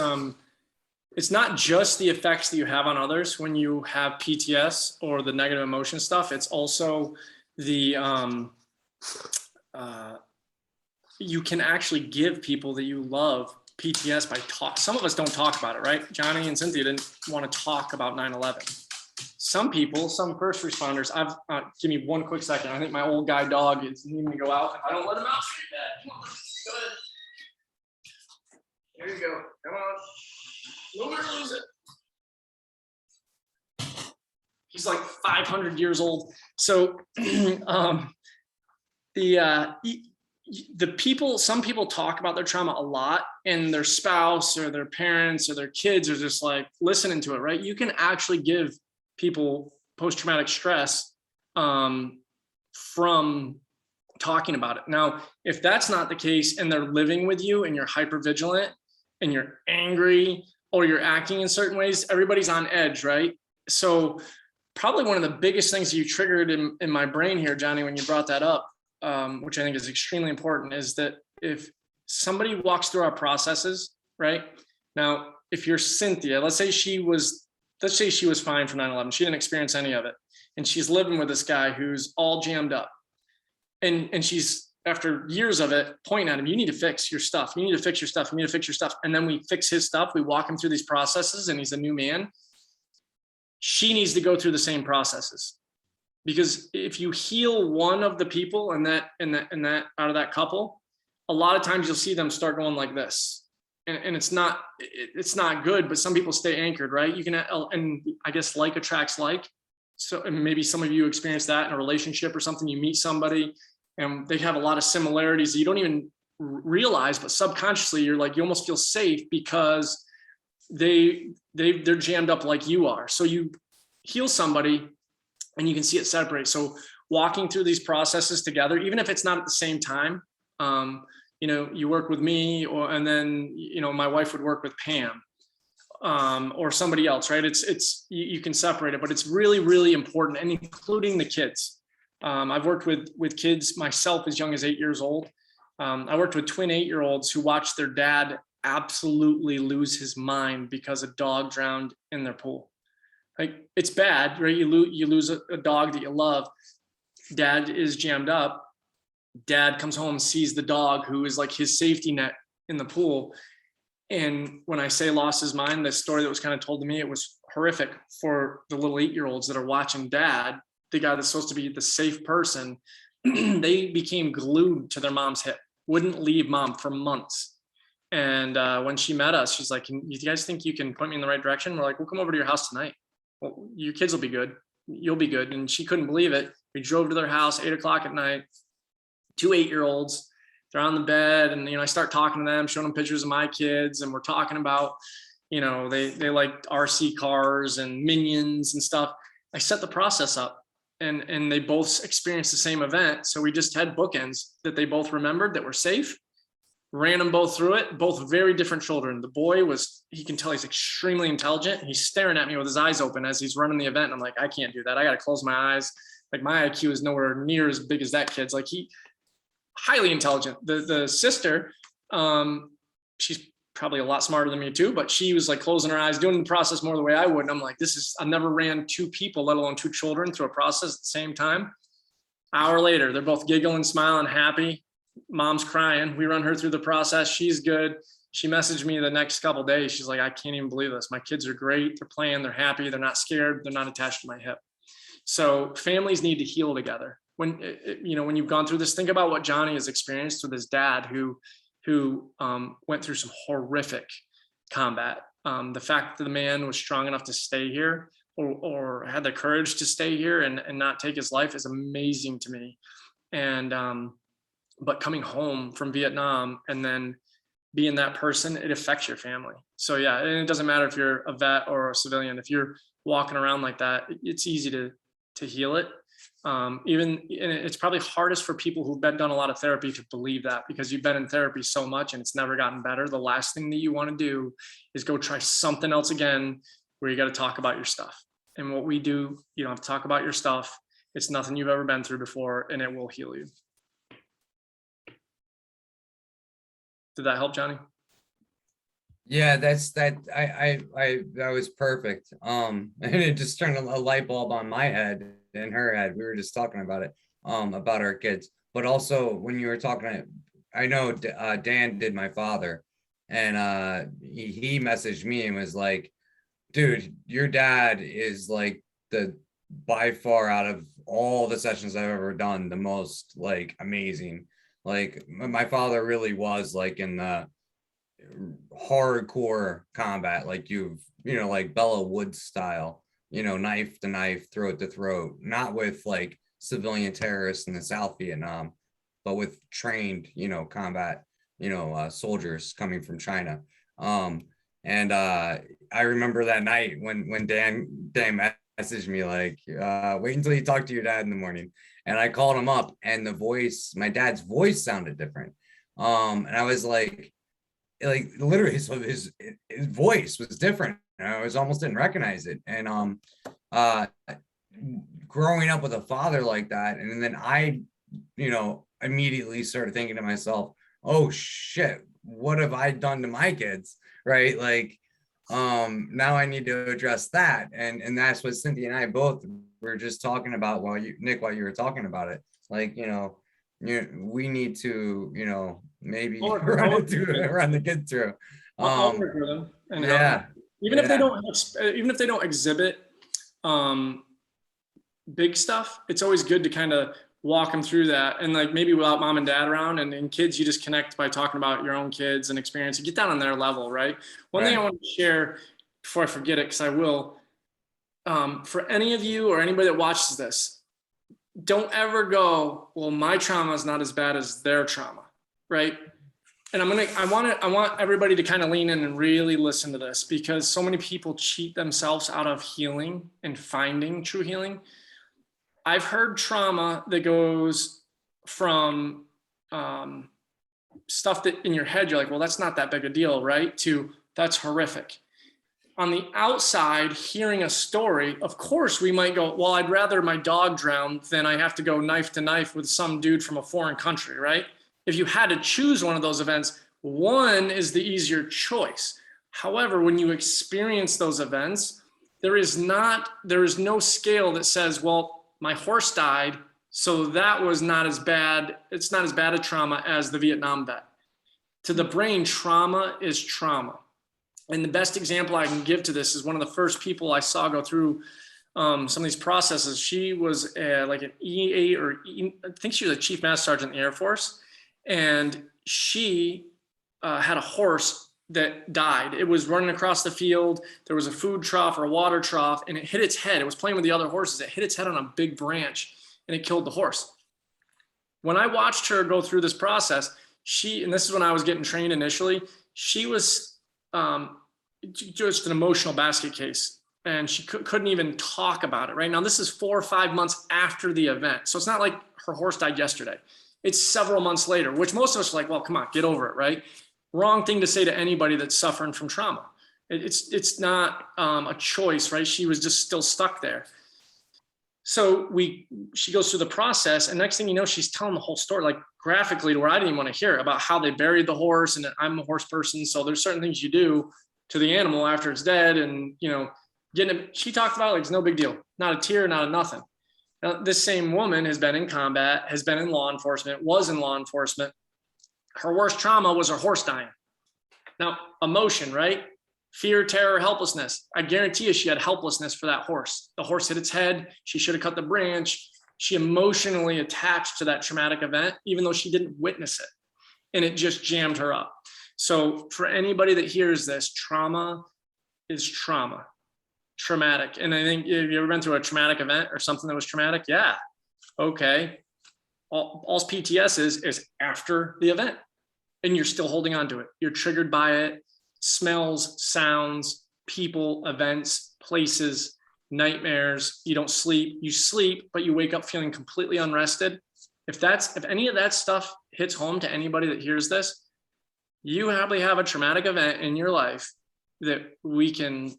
not just the effects that you have on others when you have PTS or the negative emotion stuff. It's also the, you can actually give people that you love PTS by talk. Some of us don't talk about it, right? Johnny and Cynthia didn't want to talk about 9/11. Some people, some first responders, give me one quick second. I think my old guy dog is needing to go out. If I don't let him out, come on, go ahead. There you go. Come on. Nowhere to lose it. He's like 500 years old. So the people, some people talk about their trauma a lot, and their spouse or their parents or their kids are just like listening to it, right? You can actually give people post-traumatic stress from talking about it. Now, if that's not the case and they're living with you and you're hypervigilant and you're angry or you're acting in certain ways, everybody's on edge, right? So probably one of the biggest things you triggered in my brain here, Johnny, when you brought that up, which I think is extremely important, is that if somebody walks through our processes, right? Now, if you're Cynthia, let's say she was fine for 9/11. She didn't experience any of it. And she's living with this guy who's all jammed up. And she's, after years of it, pointing at him, you need to fix your stuff. You need to fix your stuff. You need to fix your stuff. And then we fix his stuff. We walk him through these processes and he's a new man. She needs to go through the same processes. Because if you heal one of the people in that out of that couple, a lot of times you'll see them start going like this. And it's not good, but some people stay anchored, right? You can, and I guess like attracts like. So and maybe some of you experience that in a relationship or something. You meet somebody and they have a lot of similarities that you don't even realize, but subconsciously you're like, you almost feel safe because they're jammed up like you are. So you heal somebody and you can see it separate. So walking through these processes together, even if it's not at the same time, you know, you work with me and then, you know, my wife would work with Pam, or somebody else, right? You can separate it, but it's really, really important, and including the kids. I've worked with kids myself as young as 8 years old. I worked with twin 8-year-olds who watched their dad absolutely lose his mind because a dog drowned in their pool. Like, it's bad, right? You lose a dog that you love. Dad is jammed up. Dad comes home, sees the dog who is like his safety net in the pool. And when I say lost his mind, the story that was kind of told to me, it was horrific for the little 8-year-olds that are watching dad, the guy that's supposed to be the safe person. They became glued to their mom's hip, wouldn't leave mom for months. And when she met us, she's like, you guys think you can point me in the right direction? We're like, we'll come over to your house tonight. Well, your kids will be good. You'll be good. And she couldn't believe it. We drove to their house 8 o'clock at night, 2 8-year-olds. They're on the bed, and, you know, I start talking to them, showing them pictures of my kids. And we're talking about, you know, they like RC cars and Minions and stuff. I set the process up, and they both experienced the same event. So we just had bookends that they both remembered that were safe, ran them both through it, both very different children. The boy he can tell he's extremely intelligent. He's staring at me with his eyes open as he's running the event. And I'm like, I can't do that. I got to close my eyes. Like, my IQ is nowhere near as big as that kid's. Like, highly intelligent. The sister, she's probably a lot smarter than me too, but she was like closing her eyes, doing the process more the way I would. And I'm like, I've never ran 2 people, let alone 2 children, through a process at the same time. Hour later, they're both giggling, smiling, happy. Mom's crying. We run her through the process. She's good. She messaged me the next couple of days. She's like, I can't even believe this. My kids are great. They're playing. They're happy. They're not scared. They're not attached to my hip. So families need to heal together. When you've gone through this, think about what Johnny has experienced with his dad, who went through some horrific combat. The fact that the man was strong enough to stay here or had the courage to stay here and not take his life is amazing to me. And but coming home from Vietnam and then being that person, it affects your family. So yeah, and it doesn't matter if you're a vet or a civilian. If you're walking around like that, it's easy to heal it. And it's probably hardest for people who've done a lot of therapy to believe that, because you've been in therapy so much and it's never gotten better. The last thing that you want to do is go try something else again where you got to talk about your stuff. And what we do, you don't have to talk about your stuff. It's nothing you've ever been through before, and it will heal you. Did that help, Johnny? Yeah, that was perfect. And it just turned a light bulb on my head and her head. We were just talking about it, about our kids. But also when you were talking, I know Dan did my father, and he messaged me and was like, dude, your dad is like by far out of all the sessions I've ever done, the most like amazing. Like my father really was like in the hardcore combat, like like Bella Woods style, knife to knife, throat to throat, not with like civilian terrorists in the South Vietnam, but with trained, combat, soldiers coming from China. And I remember that night when Dan messaged me like, wait until you talk to your dad in the morning. And I called him up, and my dad's voice sounded different. And I was like literally, so his voice was different. I almost didn't recognize it. And growing up with a father like that, and then I, immediately started thinking to myself, oh shit, what have I done to my kids? Right? Like, now I need to address that. And that's what Cynthia and I both were just talking about while you were talking about it. Like, we need to, maybe run the kid through. I'll work with them and yeah. Even if they don't exhibit big stuff, it's always good to kind of walk them through that. And like maybe without mom and dad around, and kids, you just connect by talking about your own kids and experience. You get down on their level, right? One thing I want to share before I forget it, because I will, for any of you or anybody that watches this, don't ever go, well, my trauma is not as bad as their trauma, right? And I want everybody to kind of lean in and really listen to this, because so many people cheat themselves out of healing and finding true healing. I've heard trauma that goes from stuff that in your head, you're like, well, that's not that big a deal, right? To that's horrific. On the outside, hearing a story, of course, we might go, well, I'd rather my dog drown than I have to go knife to knife with some dude from a foreign country, right? If you had to choose one of those events, one is the easier choice. However, when you experience those events, there is no scale that says, well, my horse died, so that was not as bad. It's not as bad a trauma as the Vietnam vet. To the brain, trauma is trauma. And the best example I can give to this is one of the first people I saw go through some of these processes. She was like an I think she was a chief master sergeant in the Air Force. And she had a horse that died. It was running across the field. There was a food trough or a water trough, and it hit its head. It was playing with the other horses. It hit its head on a big branch, and it killed the horse. When I watched her go through this process, and this is when I was getting trained initially, she was just an emotional basket case, and she couldn't even talk about it. Right now, this is 4 or 5 months after the event. So it's not like her horse died yesterday. It's several months later, which most of us are like, well, come on, get over it, right? Wrong thing to say to anybody that's suffering from trauma. It's not a choice, right? She was just still stuck there. So she goes through the process, and next thing you know, she's telling the whole story, like graphically, to where I didn't even want to hear it, about how they buried the horse. And I'm a horse person, so there's certain things you do to the animal after it's dead, and she talked about it like it's no big deal, not a tear, not a nothing. Now, this same woman has been in combat, has been in law enforcement, was in law enforcement. Her worst trauma was her horse dying. Now, emotion, right? Fear, terror, helplessness. I guarantee you she had helplessness for that horse. The horse hit its head. She should have cut the branch. She emotionally attached to that traumatic event, even though she didn't witness it. And it just jammed her up. So for anybody that hears this, trauma is trauma. Traumatic. And I think, have you ever been through a traumatic event or something that was traumatic? Yeah. Okay. All PTS is after the event, and you're still holding on to it. You're triggered by it. Smells, sounds, people, events, places. nightmares, you don't sleep, you sleep, but you wake up feeling completely unrested. If any of that stuff hits home to anybody that hears this, you probably have a traumatic event in your life that we can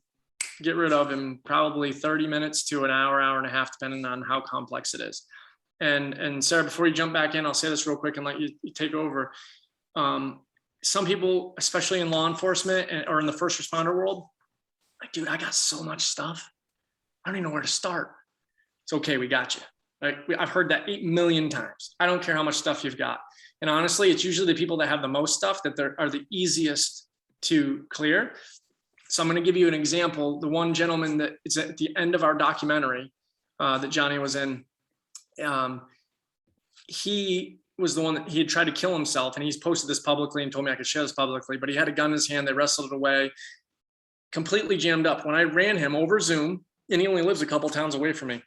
get rid of in probably 30 minutes to an hour, hour and a half, depending on how complex it is. And Sarah, before you jump back in, I'll say this real quick and let you take over. Some people, especially in law enforcement or in the first responder world, like, dude, I got so much stuff. I don't even know where to start. It's okay. We got you. Like, I've heard that 8 million times. I don't care how much stuff you've got. And honestly, it's usually the people that have the most stuff that are the easiest to clear. So I'm going to give you an example. The one gentleman that is at the end of our documentary that Johnny was in, he was the one that he had tried to kill himself, and he's posted this publicly and told me I could share this publicly, but he had a gun in his hand. They wrestled it away, completely jammed up. When I ran him over Zoom, and he only lives a couple towns away from me,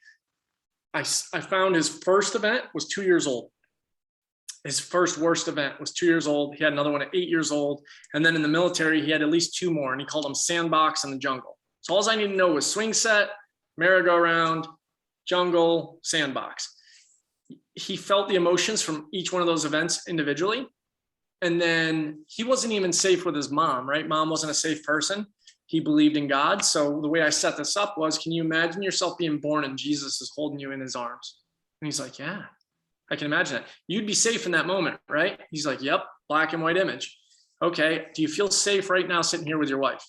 I found his first event was 2 years old. His first worst event was 2 years old. He had another one at 8 years old. And then in the military, he had at least 2 more, and he called them Sandbox and the Jungle. So all I need to know was swing set, merry-go-round, jungle, sandbox. He felt the emotions from each one of those events individually. And then he wasn't even safe with his mom, right? Mom wasn't a safe person. He believed in God. So the way I set this up was, can you imagine yourself being born and Jesus is holding you in his arms? And he's like, yeah, I can imagine that. You'd be safe in that moment, right? He's like, yep, black and white image. Okay, do you feel safe right now sitting here with your wife?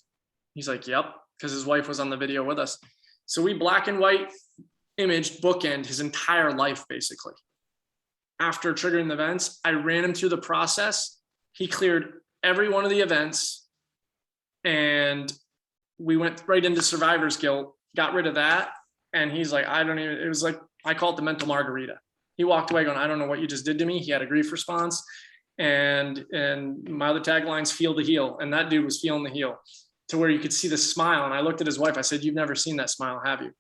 He's like, yep, because his wife was on the video with us. So we black and white image bookend his entire life, basically. After triggering the events, I ran him through the process. He cleared every one of the events, and we went right into survivor's guilt, got rid of that. And he's like, it was like, I call it the mental margarita. He walked away going, I don't know what you just did to me. He had a grief response. And my other tagline's feel the heal. And that dude was feeling the heal to where you could see the smile. And I looked at his wife. I said, you've never seen that smile, have you?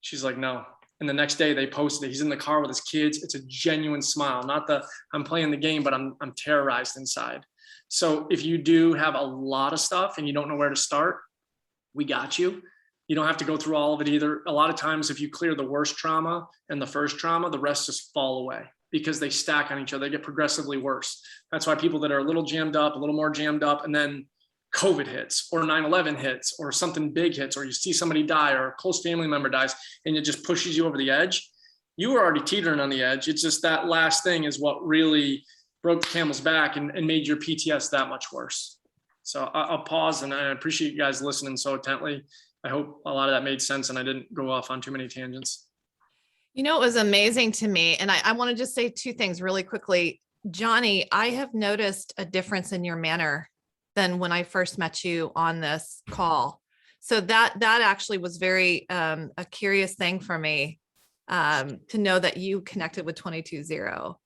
She's like, no. And the next day they posted it. He's in the car with his kids. It's a genuine smile. Not the, I'm playing the game, but I'm terrorized inside. So if you do have a lot of stuff and you don't know where to start, we got you. You don't have to go through all of it either. A lot of times, if you clear the worst trauma and the first trauma, the rest just fall away because they stack on each other. They get progressively worse. That's why people that are a little jammed up, a little more jammed up, and then COVID hits or 9/11 hits or something big hits, or you see somebody die or a close family member dies and it just pushes you over the edge. You were already teetering on the edge. It's just that last thing is what really broke the camel's back and made your PTSD that much worse. So I'll pause, and I appreciate you guys listening so intently. I hope a lot of that made sense and I didn't go off on too many tangents. You know, it was amazing to me. And I want to just say 2 things really quickly. Johnny, I have noticed a difference in your manner than when I first met you on this call. So that actually was very a curious thing for me to know that you connected with 22-0.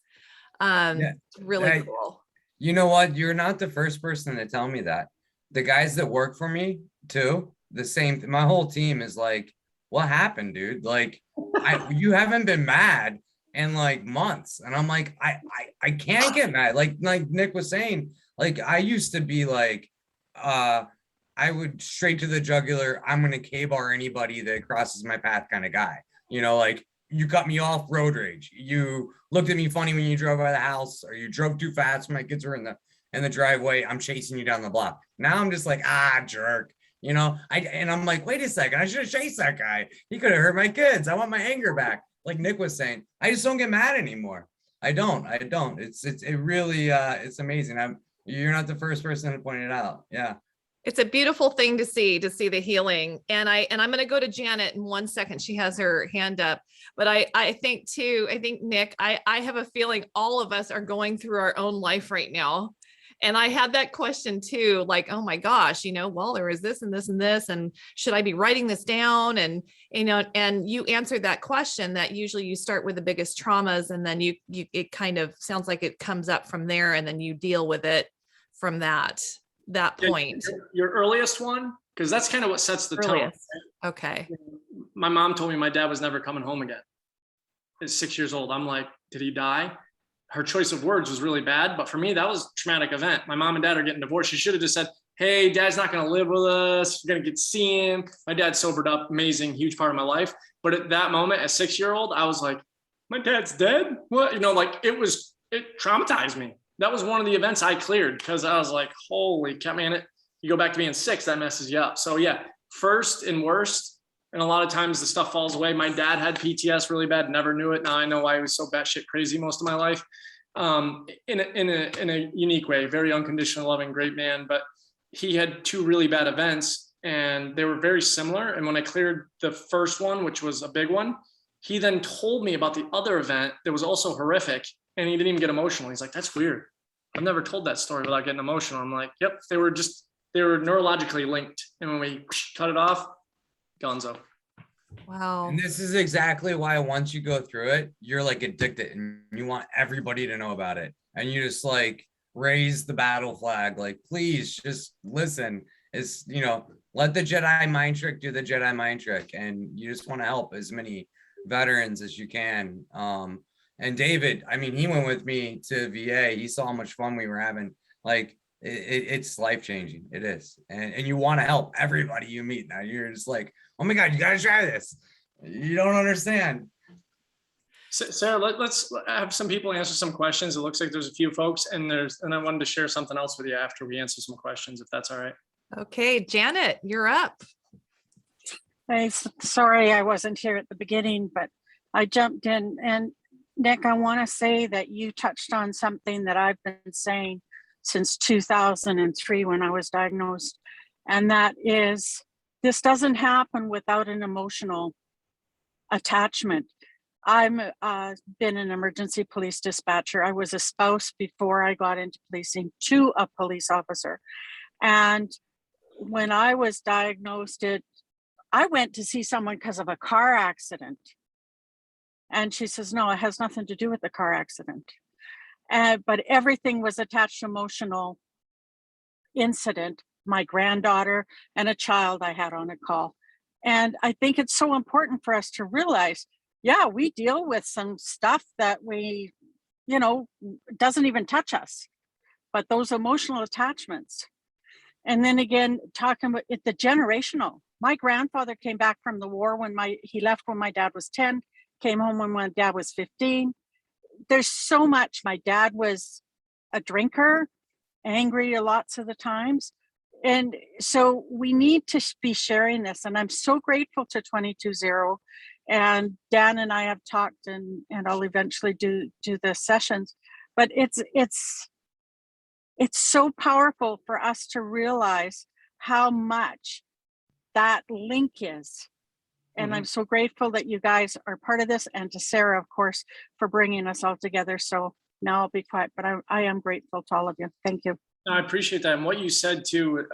Really cool. You know what? You're not the first person to tell me that. The guys that work for me too, the same. My whole team is like, what happened, dude? Like, you haven't been mad in like months. And I'm like, I can't get mad. Like Nick was saying, like, I used to be like, I would straight to the jugular. I'm going to K-bar anybody that crosses my path kind of guy. You know, like, you cut me off, road rage. You looked at me funny when you drove by the house, or you drove too fast when my kids were in the driveway. I'm chasing you down the block. Now I'm just like, jerk. You know, and I'm like, wait a second, I should have chased that guy. He could have hurt my kids. I want my anger back. Like Nick was saying, I just don't get mad anymore. I don't. It really, it's amazing. You're not the first person to point it out. Yeah. It's a beautiful thing to see the healing. And I'm going to go to Janet in 1 second. She has her hand up, but I think Nick, I have a feeling all of us are going through our own life right now. And I had that question too, like, oh my gosh, well, there is this and this and this, and should I be writing this down? And, and you answered that question that usually you start with the biggest traumas, and then it kind of sounds like it comes up from there, and then you deal with it from that point. Your earliest one, because that's kind of what sets the tone. Okay. My mom told me my dad was never coming home again. At 6 years old. I'm like, did he die? Her choice of words was really bad, but for me, that was a traumatic event. My mom and dad are getting divorced. She should have just said, hey, dad's not going to live with us. You're going to get to see him. My dad sobered up, amazing, huge part of my life. But at that moment, a 6-year-old, I was like, my dad's dead? What? Like it traumatized me. That was one of the events I cleared because I was like, holy cow, man, you go back to being 6, that messes you up. So yeah, first and worst. And a lot of times the stuff falls away. My dad had PTSD really bad, never knew it. Now I know why he was so batshit crazy most of my life. In a unique way, very unconditional, loving, great man. But he had 2 really bad events and they were very similar. And when I cleared the first one, which was a big one, he then told me about the other event that was also horrific. And he didn't even get emotional. He's like, that's weird. I've never told that story without getting emotional. I'm like, yep, they were neurologically linked. And when we cut it off, gonzo. Wow. And this is exactly why once you go through it, you're like addicted and you want everybody to know about it. And you just like raise the battle flag, like, please just listen. It's, let the Jedi mind trick do the Jedi mind trick. And you just want to help as many veterans as you can. And David, I mean, he went with me to VA. He saw how much fun we were having. Like, it's life-changing. It is. And you want to help everybody you meet. Now you're just like, oh my God, you got to try this. You don't understand. Sarah, let's have some people answer some questions. It looks like there's a few folks and I wanted to share something else with you after we answer some questions, if that's all right. Okay, Janet, you're up. Hey, sorry I wasn't here at the beginning, but I jumped in. And Nick, I want to say that you touched on something that I've been saying since 2003 when I was diagnosed. And that is, this doesn't happen without an emotional attachment. I've been an emergency police dispatcher. I was a spouse before I got into policing to a police officer. And when I was diagnosed, I went to see someone because of a car accident. And she says, no, it has nothing to do with the car accident. But everything was attached to emotional incident, my granddaughter and a child I had on a call. And I think it's so important for us to realize, yeah, we deal with some stuff that we, doesn't even touch us, but those emotional attachments. And then again, talking about the generational. My grandfather came back from the war he left when my dad was 10, came home when my dad was 15. There's so much. My dad was a drinker, angry lots of the times. And so we need to be sharing this. And I'm so grateful to 22-0. And Dan and I have talked, and I'll eventually do the sessions. But it's so powerful for us to realize how much that link is. And I'm so grateful that you guys are part of this, and to Sarah, of course, for bringing us all together. So now I'll be quiet, but I am grateful to all of you. Thank you. I appreciate that. And what you said too,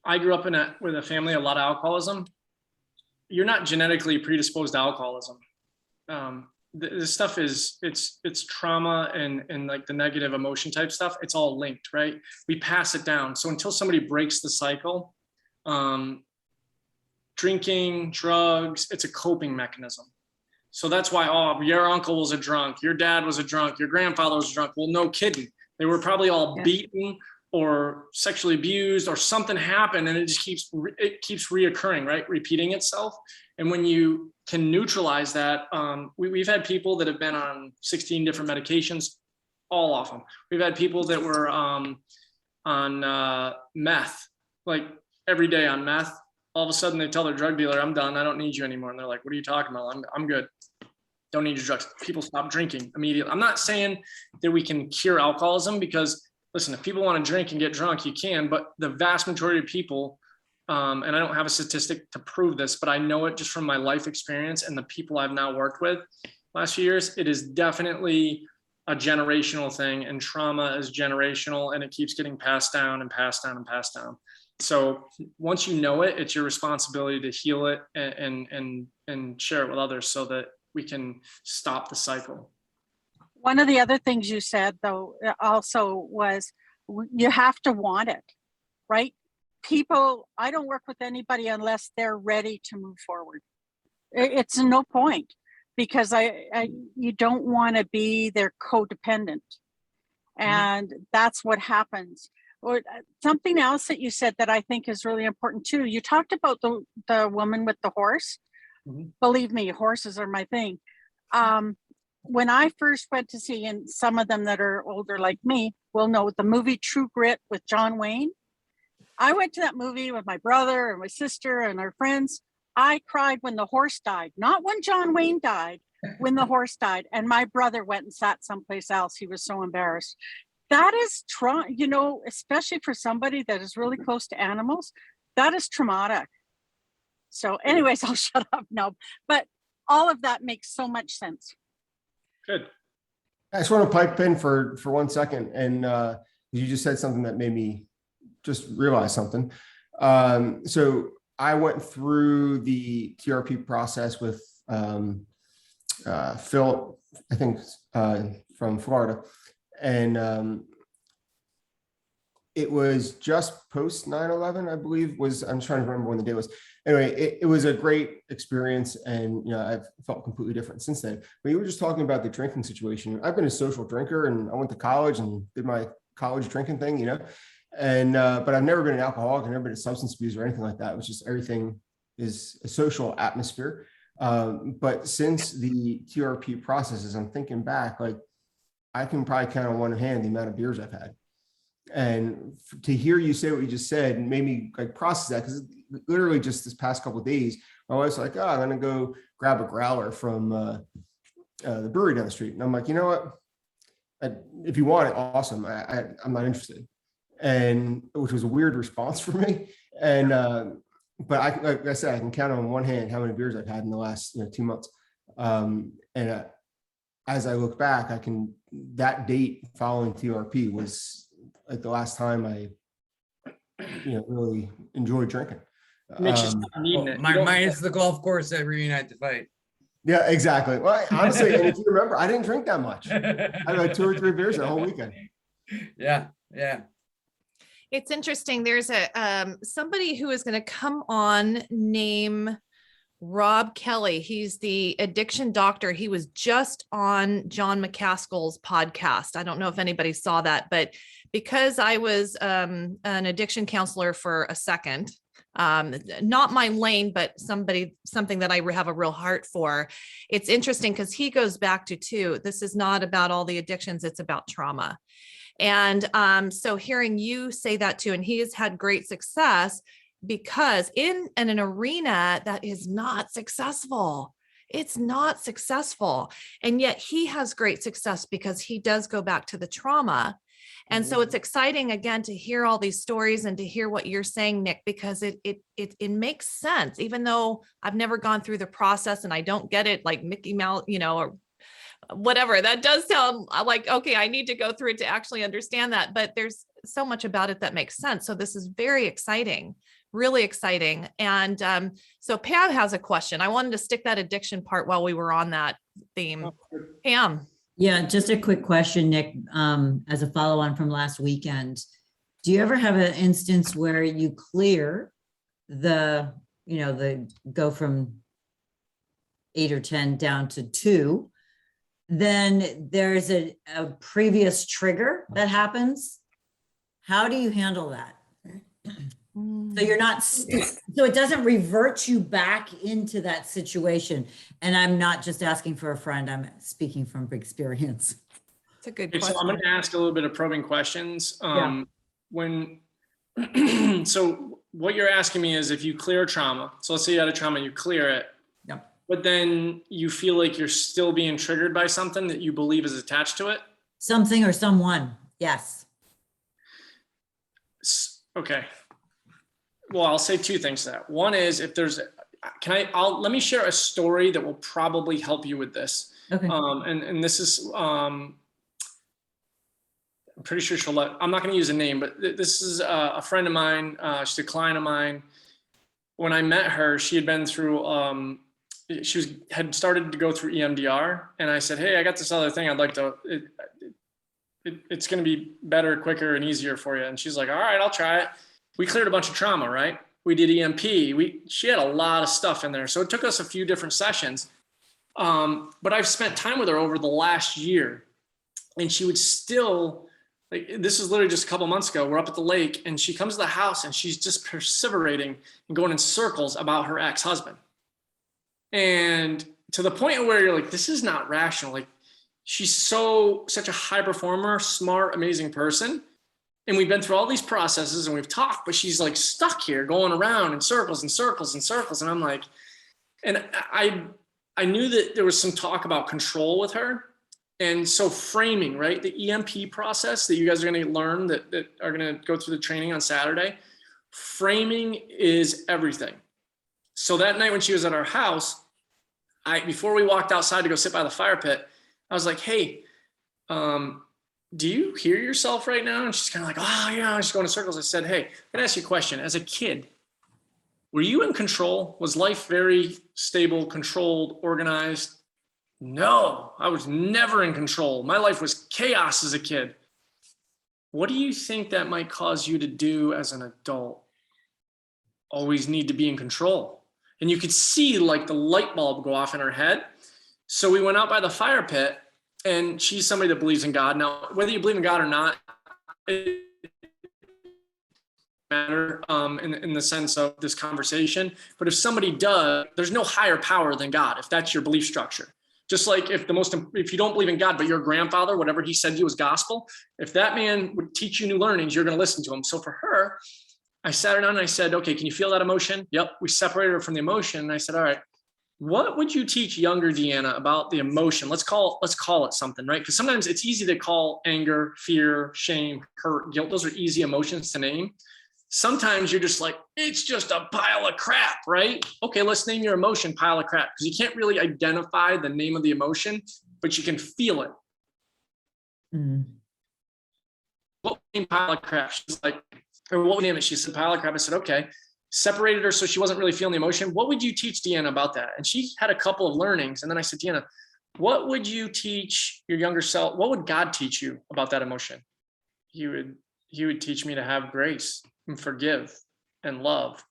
I grew up with a family, a lot of alcoholism. You're not genetically predisposed to alcoholism. This stuff it's trauma and like the negative emotion type stuff. It's all linked, right? We pass it down. So until somebody breaks the cycle, drinking, drugs, it's a coping mechanism. So that's why, oh, your uncle was a drunk, your dad was a drunk, your grandfather was a drunk. Well, no kidding. They were probably all beaten or sexually abused or something happened, and it just keeps reoccurring, right? Repeating itself. And when you can neutralize that, we've had people that have been on 16 different medications, all off them. We've had people that were on meth, like every day on meth. All of a sudden they tell their drug dealer, I'm done, I don't need you anymore. And they're like, what are you talking about? I'm good. Don't need your drugs. People stop drinking immediately. I'm not saying that we can cure alcoholism, because listen, if people want to drink and get drunk, you can, but the vast majority of people, and I don't have a statistic to prove this, but I know it just from my life experience and the people I've now worked with last few years, it is definitely a generational thing, and trauma is generational, and it keeps getting passed down and passed down and passed down. So once you know it, it's your responsibility to heal it and share it with others so that we can stop the cycle. One of the other things you said, though, also was you have to want it, right? People, I don't work with anybody unless they're ready to move forward. It's no point, because you don't want to be their codependent. And that's what happens. Or something else that you said that I think is really important too. You talked about the woman with the horse. Mhm. Believe me, horses are my thing. When I first went to see, and some of them that are older like me will know the movie True Grit with John Wayne. I went to that movie with my brother and my sister and our friends. I cried when the horse died, not when John Wayne died, when the horse died. And my brother went and sat someplace else. He was so embarrassed. That is especially for somebody that is really close to animals, that is traumatic. So anyways, I'll shut up now, but all of that makes so much sense. Good. I just want to pipe in for 1 second. And you just said something that made me just realize something. So I went through the TRP process with Phil, I think from Florida. And it was just post 9/11, I believe, I'm trying to remember when the day was. Anyway, it was a great experience, and I've felt completely different since then. But you were just talking about the drinking situation. I've been a social drinker, and I went to college and did my college drinking thing, and but I've never been an alcoholic. I've never been a substance abuser or anything like that. It was just everything is a social atmosphere. But since the TRP processes, I'm thinking back, like I can probably count on one hand the amount of beers I've had. And to hear you say what you just said made me like process that, because literally just this past couple of days, my wife's like, "Oh, I'm gonna go grab a growler from the brewery down the street," and I'm like, "You know what? If you want it, awesome. I'm not interested," and which was a weird response for me. And but like I said, I can count on one hand how many beers I've had in the last 2 months. And as I look back, that date following TRP was like the last time I really enjoyed drinking. Makes you stop needing it. Minus the golf course at Reunite to Fight. Yeah, exactly. Well, honestly, and if you remember, I didn't drink that much. I had like 2 or 3 beers that whole weekend. Yeah. It's interesting. There's somebody who is going to come on named Rob Kelly. He's the addiction doctor. He was just on John McCaskill's podcast. I don't know if anybody saw that, but because I was an addiction counselor for a second, not my lane, but something that I have a real heart for. It's interesting because he goes back to this is not about all the addictions. It's about trauma. And so hearing you say that too, and he has had great success because in an arena that is not successful, it's not successful. And yet he has great success because he does go back to the trauma. And so it's exciting again to hear all these stories and to hear what you're saying, Nick, because it makes sense, even though I've never gone through the process and I don't get it like Mickey Mouse, or whatever. That does sound like, okay, I need to go through it to actually understand that, but there's so much about it that makes sense. So this is very exciting, really exciting. And so Pam has a question. I wanted to stick that addiction part while we were on that theme. Pam. Yeah, just a quick question, Nick, as a follow-on from last weekend. Do you ever have an instance where you clear the go from 8 or 10 down to 2, then there's a previous trigger that happens? How do you handle that? So you're not, so it doesn't revert you back into that situation. And I'm not just asking for a friend, I'm speaking from experience. It's a good Okay, question. so I'm going to ask a little bit of probing questions. Yeah. So what you're asking me is if you clear trauma, so let's say you had a trauma, you clear it, Yeah. but then you feel like you're still being triggered by something that you believe is attached to it. Something or someone, yes. Okay. Well, I'll say 2 things to that. One is if there's, let me share a story that will probably help you with this. Okay. And this is, I'm pretty sure I'm not going to use a name, but this is a friend of mine. She's a client of mine. When I met her, she had been through, had started to go through EMDR. And I said, hey, I got this other thing. I'd like to, it's going to be better, quicker, and easier for you. And she's like, all right, I'll try it. We cleared a bunch of trauma, right? We did EMP. She had a lot of stuff in there. So it took us a few different sessions. But I've spent time with her over the last year, and she would still Like, this is literally just a couple months ago. We're up at the lake and she comes to the house and she's just perseverating and going in circles about her ex-husband. And to the point where you're like, this is not rational. Like, she's such a high performer, smart, amazing person. And we've been through all these processes and we've talked, but she's like stuck here going around in circles and circles and circles. And I'm like, and I knew that there was some talk about control with her. And so framing, right? The EMP process that you guys are going to learn that are going to go through the training on Saturday, framing is everything. So that night when she was at our house, before we walked outside to go sit by the fire pit, I was like, hey, do you hear yourself right now? And she's kind of like, oh yeah, she's going in circles. I said, hey, I'm gonna ask you a question. As a kid, were you in control? Was life very stable, controlled, organized? No, I was never in control. My life was chaos as a kid. What do you think that might cause you to do as an adult? Always need to be in control. And you could see like the light bulb go off in her head. So we went out by the fire pit, and she's somebody that believes in God. Now, whether you believe in God or not, it matter in the sense of this conversation. But if somebody does, there's no higher power than God, if that's your belief structure. Just like if you don't believe in God, but your grandfather, whatever he said to you was gospel, if that man would teach you new learnings, you're going to listen to him. So for her, I sat her down and I said, okay, can you feel that emotion? Yep. We separated her from the emotion. And I said, all right, what would you teach younger Deanna about the emotion? Let's call it something, right? Because sometimes it's easy to call anger, fear, shame, hurt, guilt. Those are easy emotions to name. Sometimes you're just like, it's just a pile of crap, right? Okay, let's name your emotion pile of crap, because you can't really identify the name of the emotion, but you can feel it. Mm. What name pile of crap? She's like, or what would name it? She said pile of crap. I said, okay. Separated her so she wasn't really feeling the emotion. What would you teach Deanna about that? And she had a couple of learnings. And then I said, Deanna, what would you teach your younger self? What would God teach you about that emotion? He would teach me to have grace and forgive and love,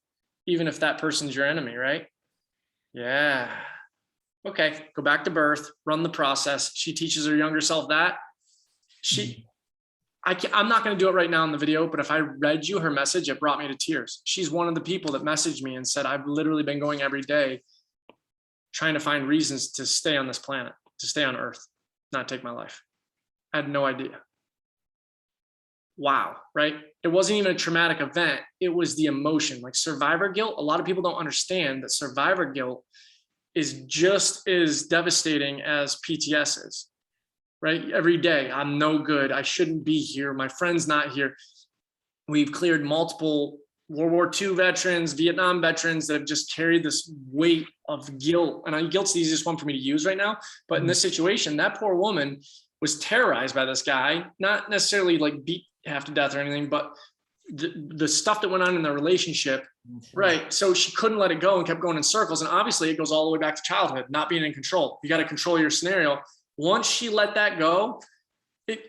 even if that person's your enemy, right? Yeah. Okay, go back to birth, run the process. She teaches her younger self that. I'm not going to do it right now in the video, but if I read you her message, it brought me to tears. She's one of the people that messaged me and said, I've literally been going every day trying to find reasons to stay on this planet, to stay on Earth, not take my life. I had no idea. Wow, right? It wasn't even a traumatic event. It was the emotion, like survivor guilt. A lot of people don't understand that survivor guilt is just as devastating as PTS is. Right? Every day, I'm no good. I shouldn't be here. My friend's not here. We've cleared multiple World War II veterans, Vietnam veterans that have just carried this weight of guilt. And guilt's the easiest one for me to use right now. But in this situation, that poor woman was terrorized by this guy, not necessarily like beat half to death or anything, but the stuff that went on in their relationship. Right. So she couldn't let it go and kept going in circles. And obviously it goes all the way back to childhood, not being in control. You got to control your scenario. Once she let that go, it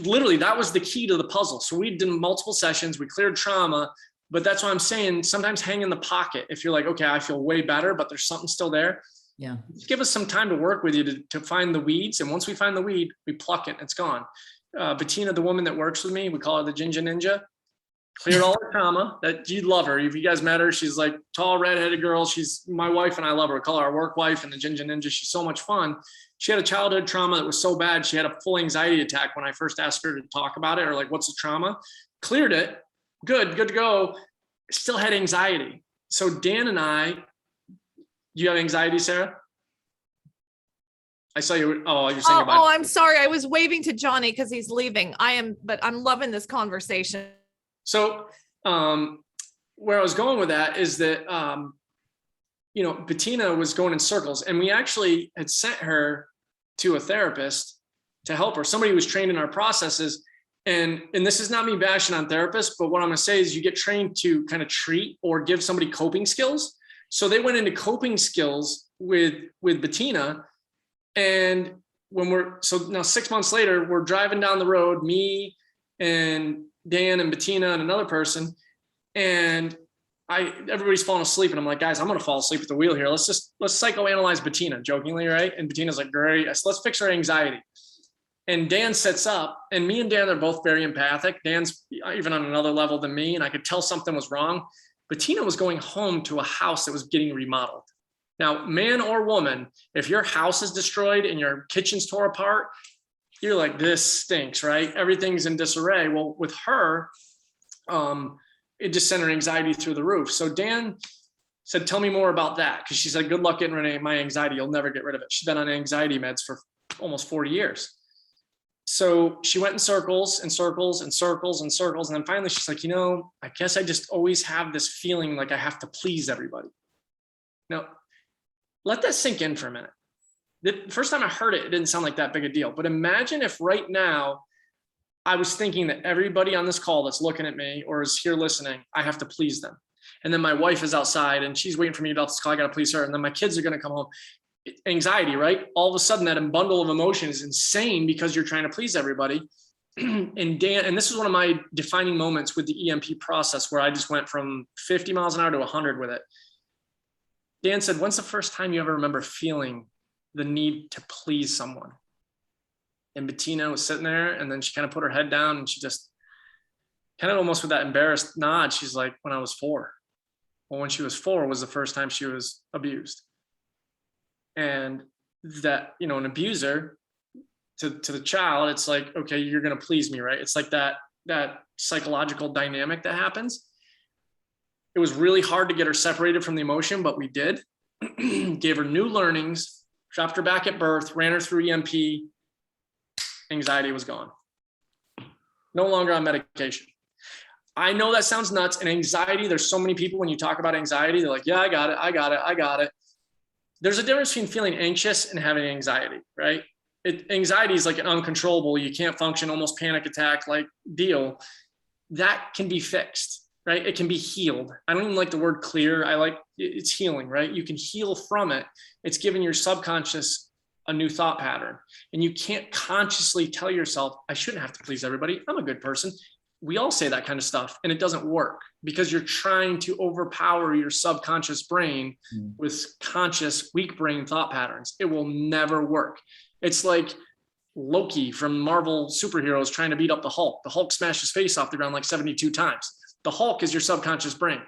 literally, that was the key to the puzzle. So we did multiple sessions, we cleared trauma, but that's why I'm saying sometimes hang in the pocket. If you're like, okay, I feel way better, but there's something still there. Yeah. Give us some time to work with you to find the weeds. And once we find the weed, we pluck it and it's gone. Bettina, the woman that works with me, we call her the Ginger Ninja, cleared all her trauma. That you'd love her. If you guys met her, she's like tall, redheaded girl. She's my wife and I love her. We call her our work wife and the Ginger Ninja. She's so much fun. She had a childhood trauma that was so bad. She had a full anxiety attack when I first asked her to talk about it, or like, what's the trauma? Cleared it. Good to go. Still had anxiety. So Dan and I, you have anxiety, Sarah? I saw you. Oh, you're saying about. Oh, I'm sorry. I was waving to Johnny because he's leaving. But I'm loving this conversation. So where I was going with that is that, Bettina was going in circles, and we actually had sent her to a therapist to help her. Somebody who was trained in our processes. And this is not me bashing on therapists, but what I'm going to say is you get trained to kind of treat or give somebody coping skills. So they went into coping skills with Bettina. And so now 6 months later, we're driving down the road, me and Dan and Bettina and another person. And everybody's falling asleep. And I'm like, guys, I'm going to fall asleep at the wheel here. Let's psychoanalyze Bettina, jokingly, right? And Bettina's like, great. I said, let's fix her anxiety. And Dan sits up, and me and Dan are both very empathic. Dan's even on another level than me, and I could tell something was wrong. Bettina was going home to a house that was getting remodeled. Now, man or woman, if your house is destroyed and your kitchen's tore apart, you're like, this stinks, right? Everything's in disarray. Well, with her, it just sent her anxiety through the roof. So Dan said, tell me more about that. Because she said, good luck getting rid of my anxiety. You'll never get rid of it. She's been on anxiety meds for almost 40 years. So she went in circles and circles and circles and circles. And then finally she's like, I guess I just always have this feeling like I have to please everybody. Now, let that sink in for a minute. The first time I heard it, it didn't sound like that big a deal. But imagine if right now I was thinking that everybody on this call that's looking at me or is here listening, I have to please them. And then my wife is outside and she's waiting for me to get off this call. I got to please her. And then my kids are going to come home. Anxiety, right? All of a sudden that bundle of emotion is insane because you're trying to please everybody. And Dan, and this is one of my defining moments with the EMP process where I just went from 50 miles an hour to 100 with it. Dan said, when's the first time you ever remember feeling the need to please someone? And Bettina was sitting there and then she kind of put her head down and she just kind of almost with that embarrassed nod, she's like, when I was 4. Well, when she was 4 was the first time she was abused. And that, an abuser to the child, it's like, okay, you're going to please me, right? It's like that psychological dynamic that happens. It was really hard to get her separated from the emotion, but we did. Gave her new learnings, dropped her back at birth, ran her through EMP. Anxiety was gone. No longer on medication. I know that sounds nuts. And anxiety, there's so many people when you talk about anxiety, they're like, yeah, I got it. There's a difference between feeling anxious and having anxiety, right? Anxiety is like an uncontrollable, you can't function, almost panic attack like deal. That can be fixed, right? It can be healed. I don't even like the word clear. I like it's healing, right? You can heal from it. It's giving your subconscious a new thought pattern. And you can't consciously tell yourself, I shouldn't have to please everybody. I'm a good person. We all say that kind of stuff and it doesn't work because you're trying to overpower your subconscious brain with conscious weak brain thought patterns. It will never work. It's like Loki from Marvel superheroes trying to beat up the Hulk. The Hulk smashed his face off the ground like 72 times. The Hulk is your subconscious brain,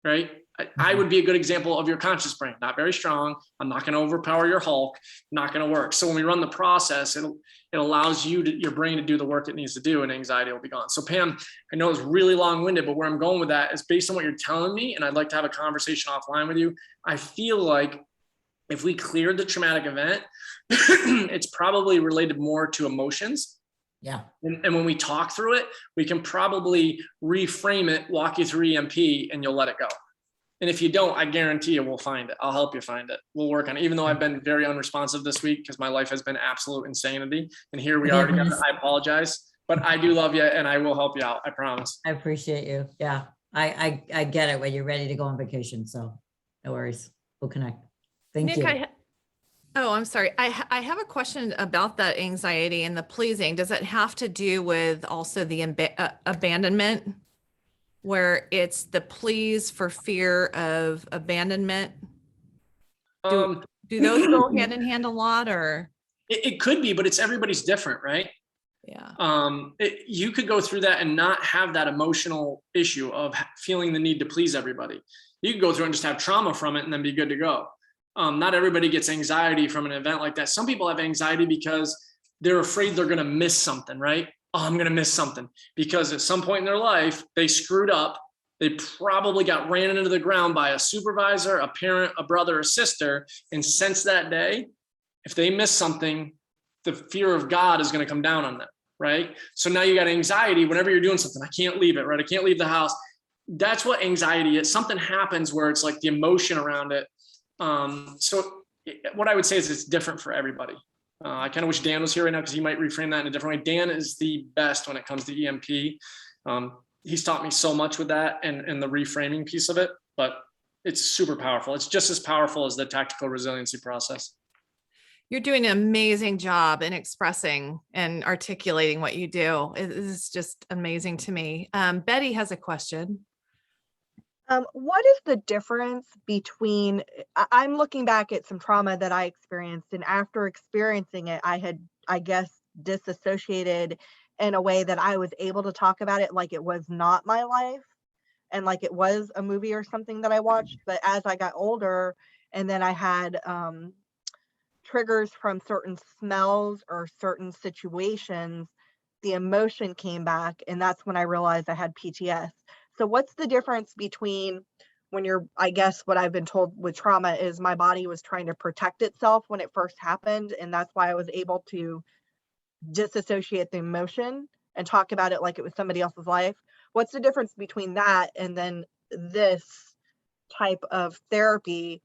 right? I would be a good example of your conscious brain. Not very strong. I'm not going to overpower your Hulk. Not going to work. So when we run the process, it allows your brain to do the work it needs to do, and anxiety will be gone. So Pam, I know it's really long-winded, but where I'm going with that is based on what you're telling me, and I'd like to have a conversation offline with you. I feel like if we cleared the traumatic event, it's probably related more to emotions. Yeah. And when we talk through it, we can probably reframe it, walk you through EMP, and you'll let it go. And if you don't, I guarantee you we'll find it. I'll help you find it. We'll work on it. Even though I've been very unresponsive this week because my life has been absolute insanity. And here we are together. I apologize, but I do love you and I will help you out. I promise. I appreciate you. Yeah. I get it when you're ready to go on vacation. So no worries. We'll connect. Thank you. Nick, I'm sorry. I have a question about that anxiety and the pleasing. Does it have to do with also the abandonment, where it's the please for fear of abandonment? Do those go hand in hand a lot, or? It could be, but it's everybody's different, right? Yeah. You could go through that and not have that emotional issue of feeling the need to please everybody. You could go through and just have trauma from it and then be good to go. Not everybody gets anxiety from an event like that. Some people have anxiety because they're afraid they're going to miss something, right? Oh, I'm going to miss something because at some point in their life, they screwed up. They probably got ran into the ground by a supervisor, a parent, a brother, or sister. And since that day, if they miss something, the fear of God is going to come down on them, right? So now you got anxiety whenever you're doing something. I can't leave it, right? I can't leave the house. That's what anxiety is. Something happens where it's like the emotion around it. So what I would say is it's different for everybody. I kind of wish Dan was here right now because he might reframe that in a different way. Dan is the best when it comes to EMP. He's taught me so much with that and the reframing piece of it, but it's super powerful. It's just as powerful as the tactical resiliency process. You're doing an amazing job in expressing and articulating what you do. It is just amazing to me. Betty has a question. What is the difference between, I'm looking back at some trauma that I experienced, and after experiencing it, I guess, disassociated in a way that I was able to talk about it like it was not my life and like it was a movie or something that I watched. But as I got older, and then I had triggers from certain smells or certain situations, the emotion came back, and that's when I realized I had PTS. So what's the difference between when you're, I guess what I've been told with trauma is my body was trying to protect itself when it first happened, and that's why I was able to disassociate the emotion and talk about it like it was somebody else's life. What's the difference between that and then this type of therapy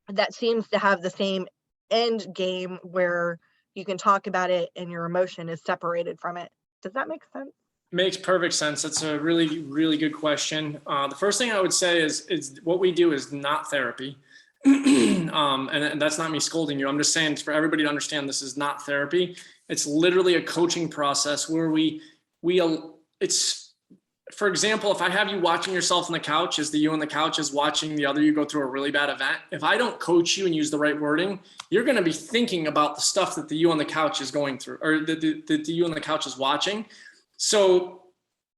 that seems to have the same end game where you can talk about it and your emotion is separated from it? Does that make sense? Makes perfect sense. That's a really, really good question. The first thing I would say is what we do is not therapy. And that's not me scolding you. I'm just saying for everybody to understand, this is not therapy. It's literally a coaching process where it's, for example, if I have you watching yourself on the couch as the you on the couch is watching the other you go through a really bad event, if I don't coach you and use the right wording, you're going to be thinking about the stuff that the you on the couch is going through, or the you on the couch is watching. So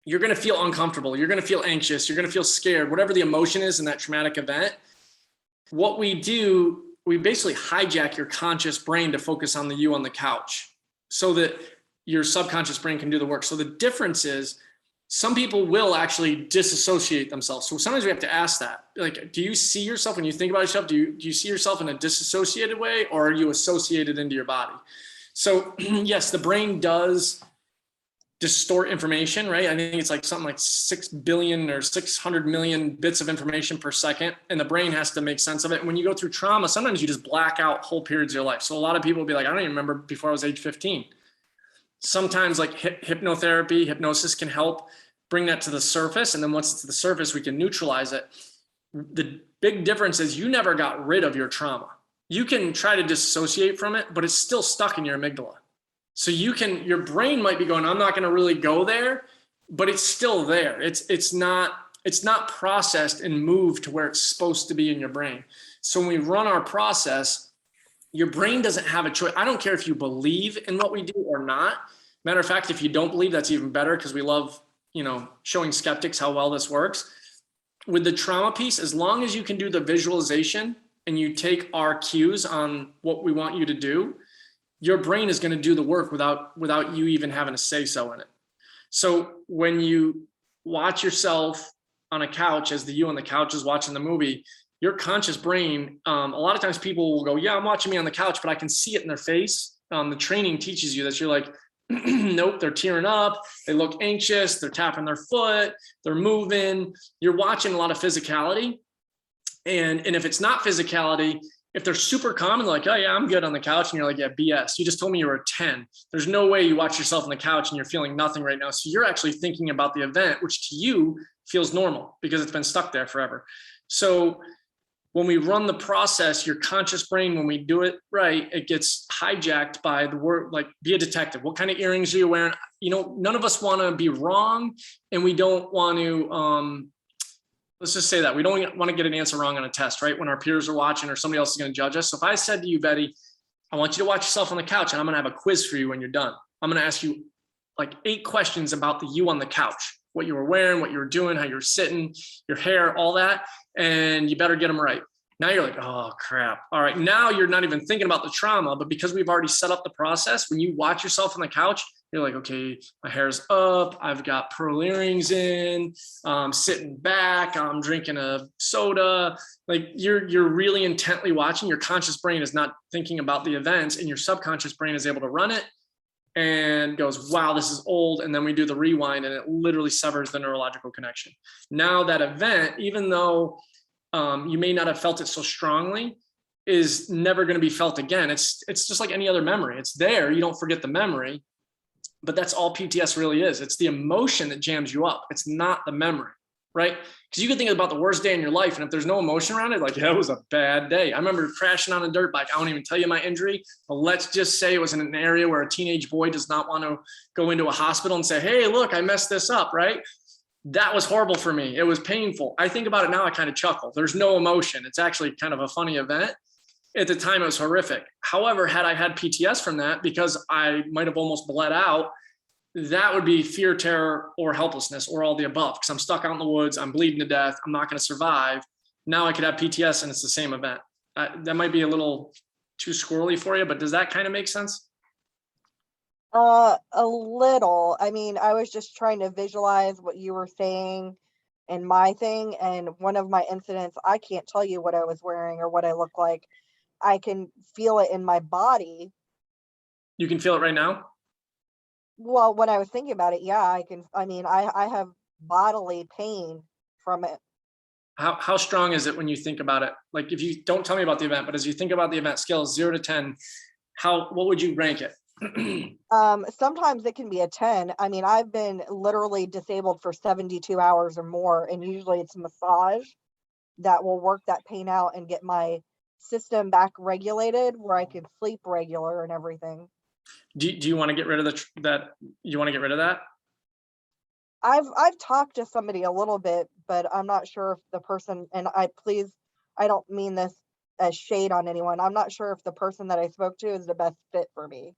you're going to feel uncomfortable. You're going to feel anxious. You're going to feel scared, whatever the emotion is in that traumatic event. What we do, we basically hijack your conscious brain to focus on the you on the couch so that your subconscious brain can do the work. So the difference is some people will actually disassociate themselves. So sometimes we have to ask that, like, do you see yourself when you think about yourself? Do you see yourself in a disassociated way, or are you associated into your body? So yes, the brain does distort information, right? I think it's like something like 6 billion or 600 million bits of information per second, and the brain has to make sense of it. And when you go through trauma, sometimes you just black out whole periods of your life. So a lot of people will be like, I don't even remember before I was age 15. Sometimes like hypnotherapy, hypnosis can help bring that to the surface. And then once it's to the surface, we can neutralize it. The big difference is you never got rid of your trauma. You can try to disassociate from it, but it's still stuck in your amygdala. So your brain might be going, I'm not going to really go there, but it's still there. It's not processed and moved to where it's supposed to be in your brain. So when we run our process, your brain doesn't have a choice. I don't care if you believe in what we do or not. Matter of fact, if you don't believe, that's even better, because we love, showing skeptics how well this works. With the trauma piece, as long as you can do the visualization and you take our cues on what we want you to do, your brain is going to do the work without you even having a say so in it. So when you watch yourself on a couch as the you on the couch is watching the movie, your conscious brain, a lot of times people will go, yeah, I'm watching me on the couch, but I can see it in their face. The training teaches you that. You're like, nope, they're tearing up. They look anxious. They're tapping their foot. They're moving. You're watching a lot of physicality. And if it's not physicality, if they're super calm and like, oh yeah, I'm good on the couch, and you're like, yeah, BS. You just told me you were a 10. There's no way you watch yourself on the couch and you're feeling nothing right now. So you're actually thinking about the event, which to you feels normal because it's been stuck there forever. So when we run the process, your conscious brain, when we do it right, it gets hijacked by the word, like, be a detective. What kind of earrings are you wearing? None of us want to be wrong, and we don't want to, let's just say that we don't want to get an answer wrong on a test, right? When our peers are watching or somebody else is going to judge us. So if I said to you, Betty, I want you to watch yourself on the couch, and I'm going to have a quiz for you when you're done. I'm going to ask you like 8 questions about the you on the couch, what you were wearing, what you were doing, how you were sitting, your hair, all that. And you better get them right. Now you're like, oh crap. All right. Now you're not even thinking about the trauma, but because we've already set up the process, when you watch yourself on the couch, you're like, okay, my hair's up. I've got pearl earrings in, sitting back. I'm drinking a soda. Like you're really intently watching. Your conscious brain is not thinking about the events, and your subconscious brain is able to run it and goes, wow, this is old. And then we do the rewind, and it literally severs the neurological connection. Now that event, even though you may not have felt it so strongly, is never going to be felt again. It's just like any other memory. It's there. You don't forget the memory, but that's all PTSD really is. It's the emotion that jams you up. It's not the memory, right? Because you can think about the worst day in your life, and if there's no emotion around it, like, yeah, it was a bad day. I remember crashing on a dirt bike. I won't even tell you my injury, but let's just say it was in an area where a teenage boy does not want to go into a hospital and say, hey, look, I messed this up, right? That was horrible for me. It was painful. I think about it now, I kind of chuckle. There's no emotion. It's actually kind of a funny event. At the time, it was horrific. However, had I had PTS from that, because I might have almost bled out, that would be fear, terror, or helplessness, or all the above, because I'm stuck out in the woods, I'm bleeding to death, I'm not going to survive. Now I could have PTS and it's the same event. That might be a little too squirrely for you, but does that kind of make sense? A little. I mean, I was just trying to visualize what you were saying in my thing. And one of my incidents, I can't tell you what I was wearing or what I look like. I can feel it in my body. You can feel it right now? Well, when I was thinking about it, yeah, I have bodily pain from it. How strong is it when you think about it? Like, if you don't tell me about the event, but as you think about the event, scale 0 to 10, what would you rank it? Sometimes it can be a 10. I mean, I've been literally disabled for 72 hours or more, and usually it's massage that will work that pain out and get my system back regulated where I can sleep regular and everything. Do you want to get rid of that? You want to get rid of that? I've talked to somebody a little bit, but I'm not sure if the person, and I don't mean this as shade on anyone. I'm not sure if the person that I spoke to is the best fit for me.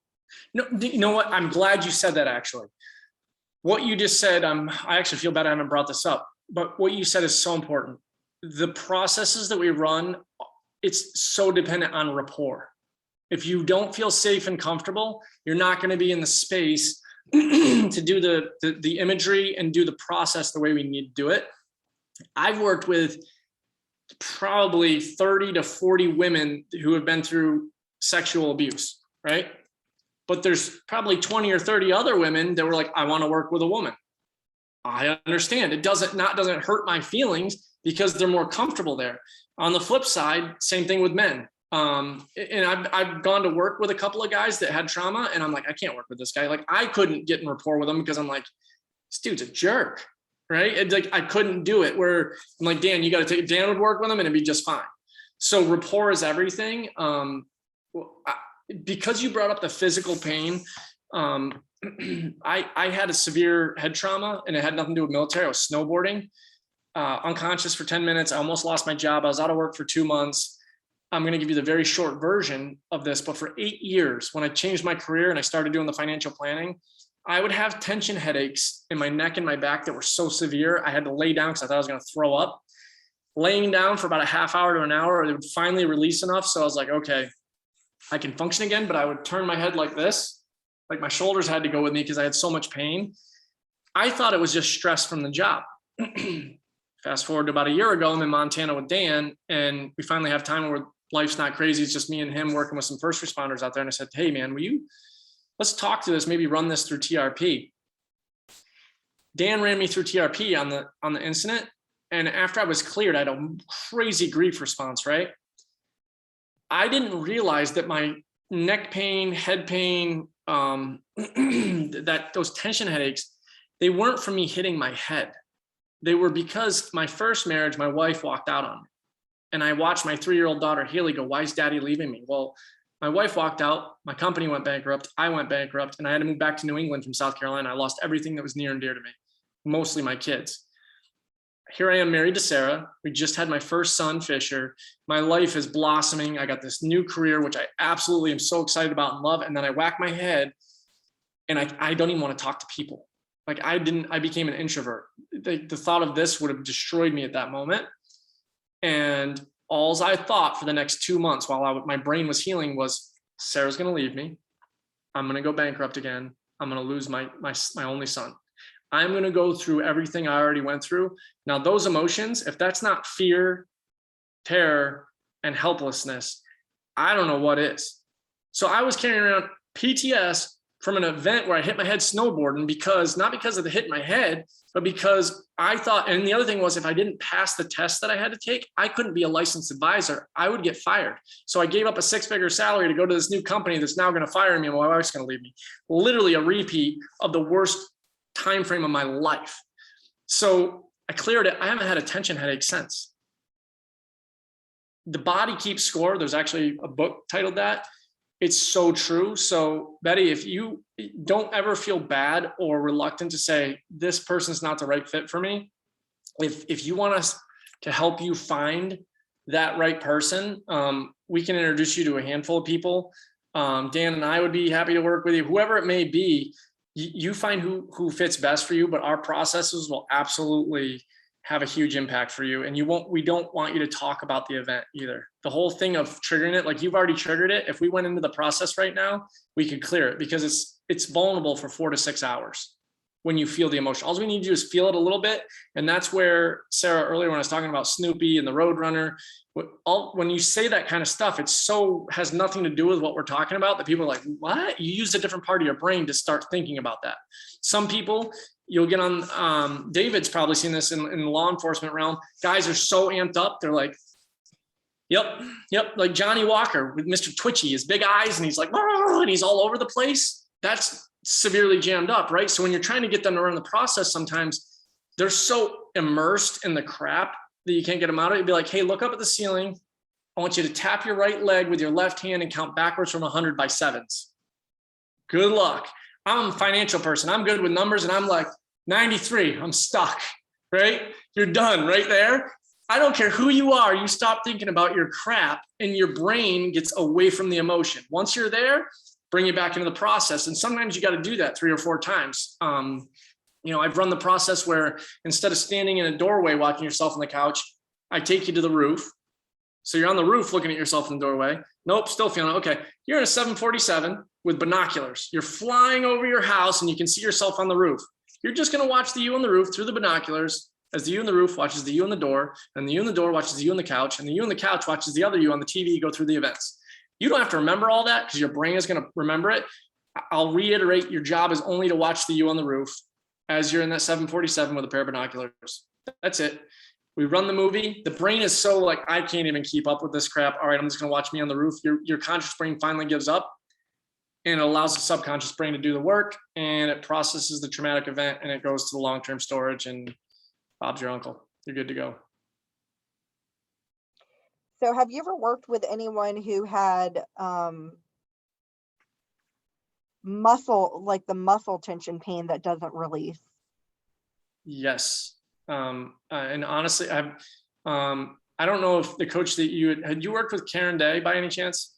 No, you know what? I'm glad you said that, actually. What you just said, I actually feel bad I haven't brought this up, but what you said is so important. The processes that we run, it's so dependent on rapport. If you don't feel safe and comfortable, you're not going to be in the space to do the imagery and do the process the way we need to do it. I've worked with probably 30 to 40 women who have been through sexual abuse, right? But there's probably 20 or 30 other women that were like, I want to work with a woman. I understand. It doesn't hurt my feelings because they're more comfortable there. On the flip side, same thing with men. And I've gone to work with a couple of guys that had trauma, and I'm like, I can't work with this guy. Like, I couldn't get in rapport with him because I'm like, this dude's a jerk, right? It's like, I couldn't do it. Where I'm like, Dan, you got to Dan would work with him and it'd be just fine. So rapport is everything. Because you brought up the physical pain, I had a severe head trauma, and it had nothing to do with military. I was snowboarding, unconscious for 10 minutes. I almost lost my job. I was out of work for 2 months. I'm going to give you the very short version of this, but for 8 years, when I changed my career and I started doing the financial planning, I would have tension headaches in my neck and my back that were so severe, I had to lay down because I thought I was going to throw up. Laying down for about a half hour to an hour, it would finally release enough. So I was like, okay, I can function again, but I would turn my head like this, like my shoulders had to go with me because I had so much pain. I thought it was just stress from the job. Fast forward to about a year ago, I'm in Montana with Dan, and we finally have time where life's not crazy. It's just me and him working with some first responders out there. And I said, hey man, let's talk to this, maybe run this through TRP. Dan ran me through TRP on the incident. And after I was cleared, I had a crazy grief response, right? I didn't realize that my neck pain, head pain, that those tension headaches, they weren't from me hitting my head. They were because my first marriage, my wife walked out on me. And I watched my 3-year-old daughter, Haley, go, why is daddy leaving me? Well, my wife walked out, my company went bankrupt, I went bankrupt, and I had to move back to New England from South Carolina. I lost everything that was near and dear to me, mostly my kids. Here I am married to Sarah. We just had my first son, Fisher. My life is blossoming. I got this new career, which I absolutely am so excited about and love. And then I whack my head and I don't even want to talk to people. Like I became an introvert. The thought of this would have destroyed me at that moment. And all I thought for the next 2 months while my brain was healing was, Sarah's going to leave me. I'm going to go bankrupt again. I'm going to lose my only son. I'm going to go through everything I already went through. Now, those emotions, if that's not fear, terror, and helplessness, I don't know what is. So I was carrying around PTS from an event where I hit my head snowboarding not because of the hit in my head, but because I thought, and the other thing was if I didn't pass the test that I had to take, I couldn't be a licensed advisor. I would get fired. So I gave up a 6-figure salary to go to this new company that's now going to fire me and my wife's going to leave me. Literally a repeat of the worst time frame of my life. So I cleared it. I haven't had a tension headache since. The body keeps score. There's actually a book titled that. It's so true. So Betty, if you don't ever feel bad or reluctant to say, this person's not the right fit for me, if you want us to help you find that right person, we can introduce you to a handful of people. Dan and I would be happy to work with you, whoever it may be. You find who fits best for you, but our processes will absolutely have a huge impact for you. And we don't want you to talk about the event either. The whole thing of triggering it, like you've already triggered it. If we went into the process right now, we could clear it because it's vulnerable for 4 to 6 hours when you feel the emotion. All we need to do is feel it a little bit. And that's where Sarah, earlier when I was talking about Snoopy and the Roadrunner, when you say that kind of stuff, has nothing to do with what we're talking about, that people are like, what? You use a different part of your brain to start thinking about that. Some people, you'll get on, David's probably seen this in the law enforcement realm. Guys are so amped up. They're like, yep. Like Johnny Walker with Mr. Twitchy, his big eyes, and he's like, and he's all over the place. That's severely jammed up, right? So when you're trying to get them to run the process, sometimes they're so immersed in the crap that you can't get them out of it. You'd be like, hey, look up at the ceiling. I want you to tap your right leg with your left hand and count backwards from 100 by sevens. Good luck. I'm a financial person. I'm good with numbers. And I'm like 93, I'm stuck, right? You're done right there. I don't care who you are. You stop thinking about your crap and your brain gets away from the emotion. Once you're there, bring it back into the process. And sometimes you got to do that 3 or 4 times. I've run the process where instead of standing in a doorway watching yourself on the couch, I take you to the roof. So you're on the roof looking at yourself in the doorway. Nope, still feeling it. Okay, you're in a 747 with binoculars. You're flying over your house and you can see yourself on the roof. You're just going to watch the you on the roof through the binoculars as the you on the roof watches the you on the door, and the you on the door watches the you on the couch, and the you on the couch watches the other you on the TV go through the events. You don't have to remember all that because your brain is going to remember it. I'll reiterate, your job is only to watch the you on the roof as you're in that 747 with a pair of binoculars. That's it. We run the movie. The brain is so like, I can't even keep up with this crap. All right, I'm just going to watch me on the roof. Your conscious brain finally gives up, and it allows the subconscious brain to do the work, and it processes the traumatic event, and it goes to the long-term storage, and Bob's your uncle. You're good to go. So have you ever worked with anyone who had muscle tension pain that doesn't release? Yes. And honestly, I don't know if the coach that had you worked with Karen Day by any chance?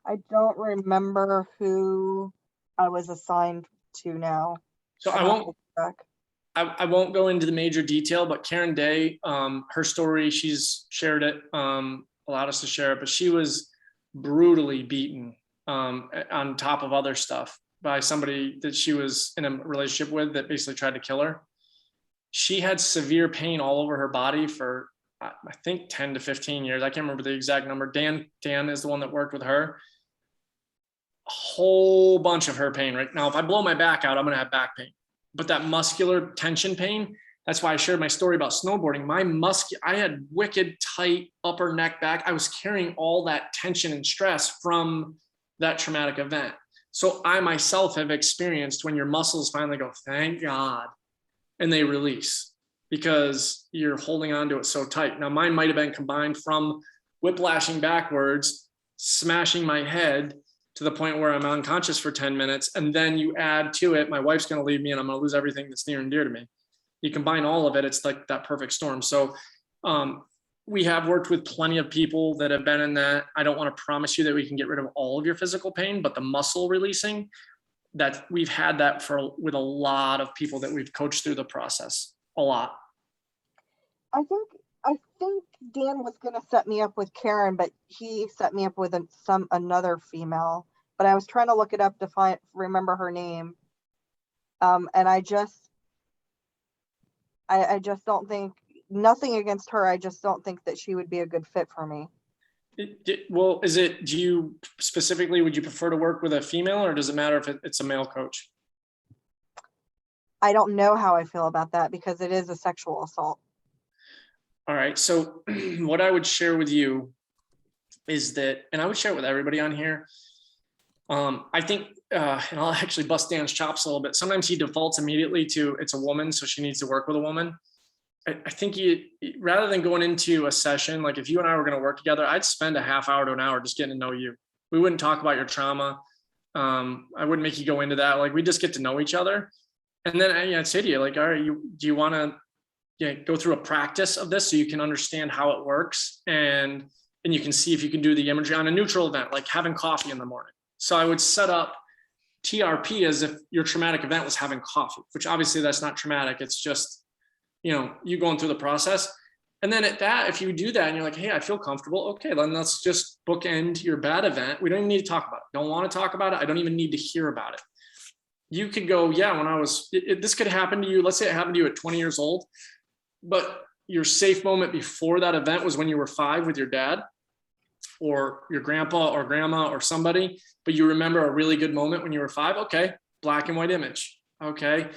I don't remember who I was assigned to now. So I won't go into the major detail, but Karen Day, her story, she's shared it, allowed us to share it, but she was brutally beaten on top of other stuff by somebody that she was in a relationship with that basically tried to kill her. She had severe pain all over her body for, I think, 10 to 15 years. I can't remember the exact number. Dan is the one that worked with her. A whole bunch of her pain right now. If I blow my back out, I'm going to have back pain. But that muscular tension pain, that's why I shared my story about snowboarding. I had wicked tight upper neck back. I was carrying all that tension and stress from that traumatic event. So I myself have experienced when your muscles finally go, thank God, and they release because you're holding on to it so tight. Now mine might've been combined from whiplashing backwards, smashing my head to the point where I'm unconscious for 10 minutes. And then you add to it, my wife's going to leave me and I'm going to lose everything that's near and dear to me. You combine all of it, it's like that perfect storm. So we have worked with plenty of people that have been in that. I don't want to promise you that we can get rid of all of your physical pain, but the muscle releasing, that we've had that with a lot of people that we've coached through the process, a lot. I think Dan was going to set me up with Karen, but he set me up with another female. But I was trying to look it up to remember her name, and I just don't think, nothing against her. I just don't think that she would be a good fit for me. Well, would you prefer to work with a female, or does it matter if it's a male coach? I don't know how I feel about that because it is a sexual assault. All right. So what I would share with you is that, and I would share it with everybody on here. I think, and I'll actually bust Dan's chops a little bit. Sometimes he defaults immediately to it's a woman, so she needs to work with a woman. I think rather than going into a session, like if you and I were going to work together, I'd spend a half hour to an hour just getting to know you. We wouldn't talk about your trauma. I wouldn't make you go into that. Like we just get to know each other. And then I'd say to you, like, all right, do you want go through a practice of this so you can understand how it works, and you can see if you can do the imagery on a neutral event, like having coffee in the morning. So I would set up TRP as if your traumatic event was having coffee, which obviously that's not traumatic. It's just, you going through the process. And then at that, if you do that and you're like, hey, I feel comfortable. Okay, then let's just bookend your bad event. We don't even need to talk about it. Don't want to talk about it. I don't even need to hear about it. You could go, yeah, when I was, this could happen to you. Let's say it happened to you at 20 years old, but your safe moment before that event was when you were 5 with your dad or your grandpa or grandma or somebody, but you remember a really good moment when you were 5. Okay, black and white image. Okay,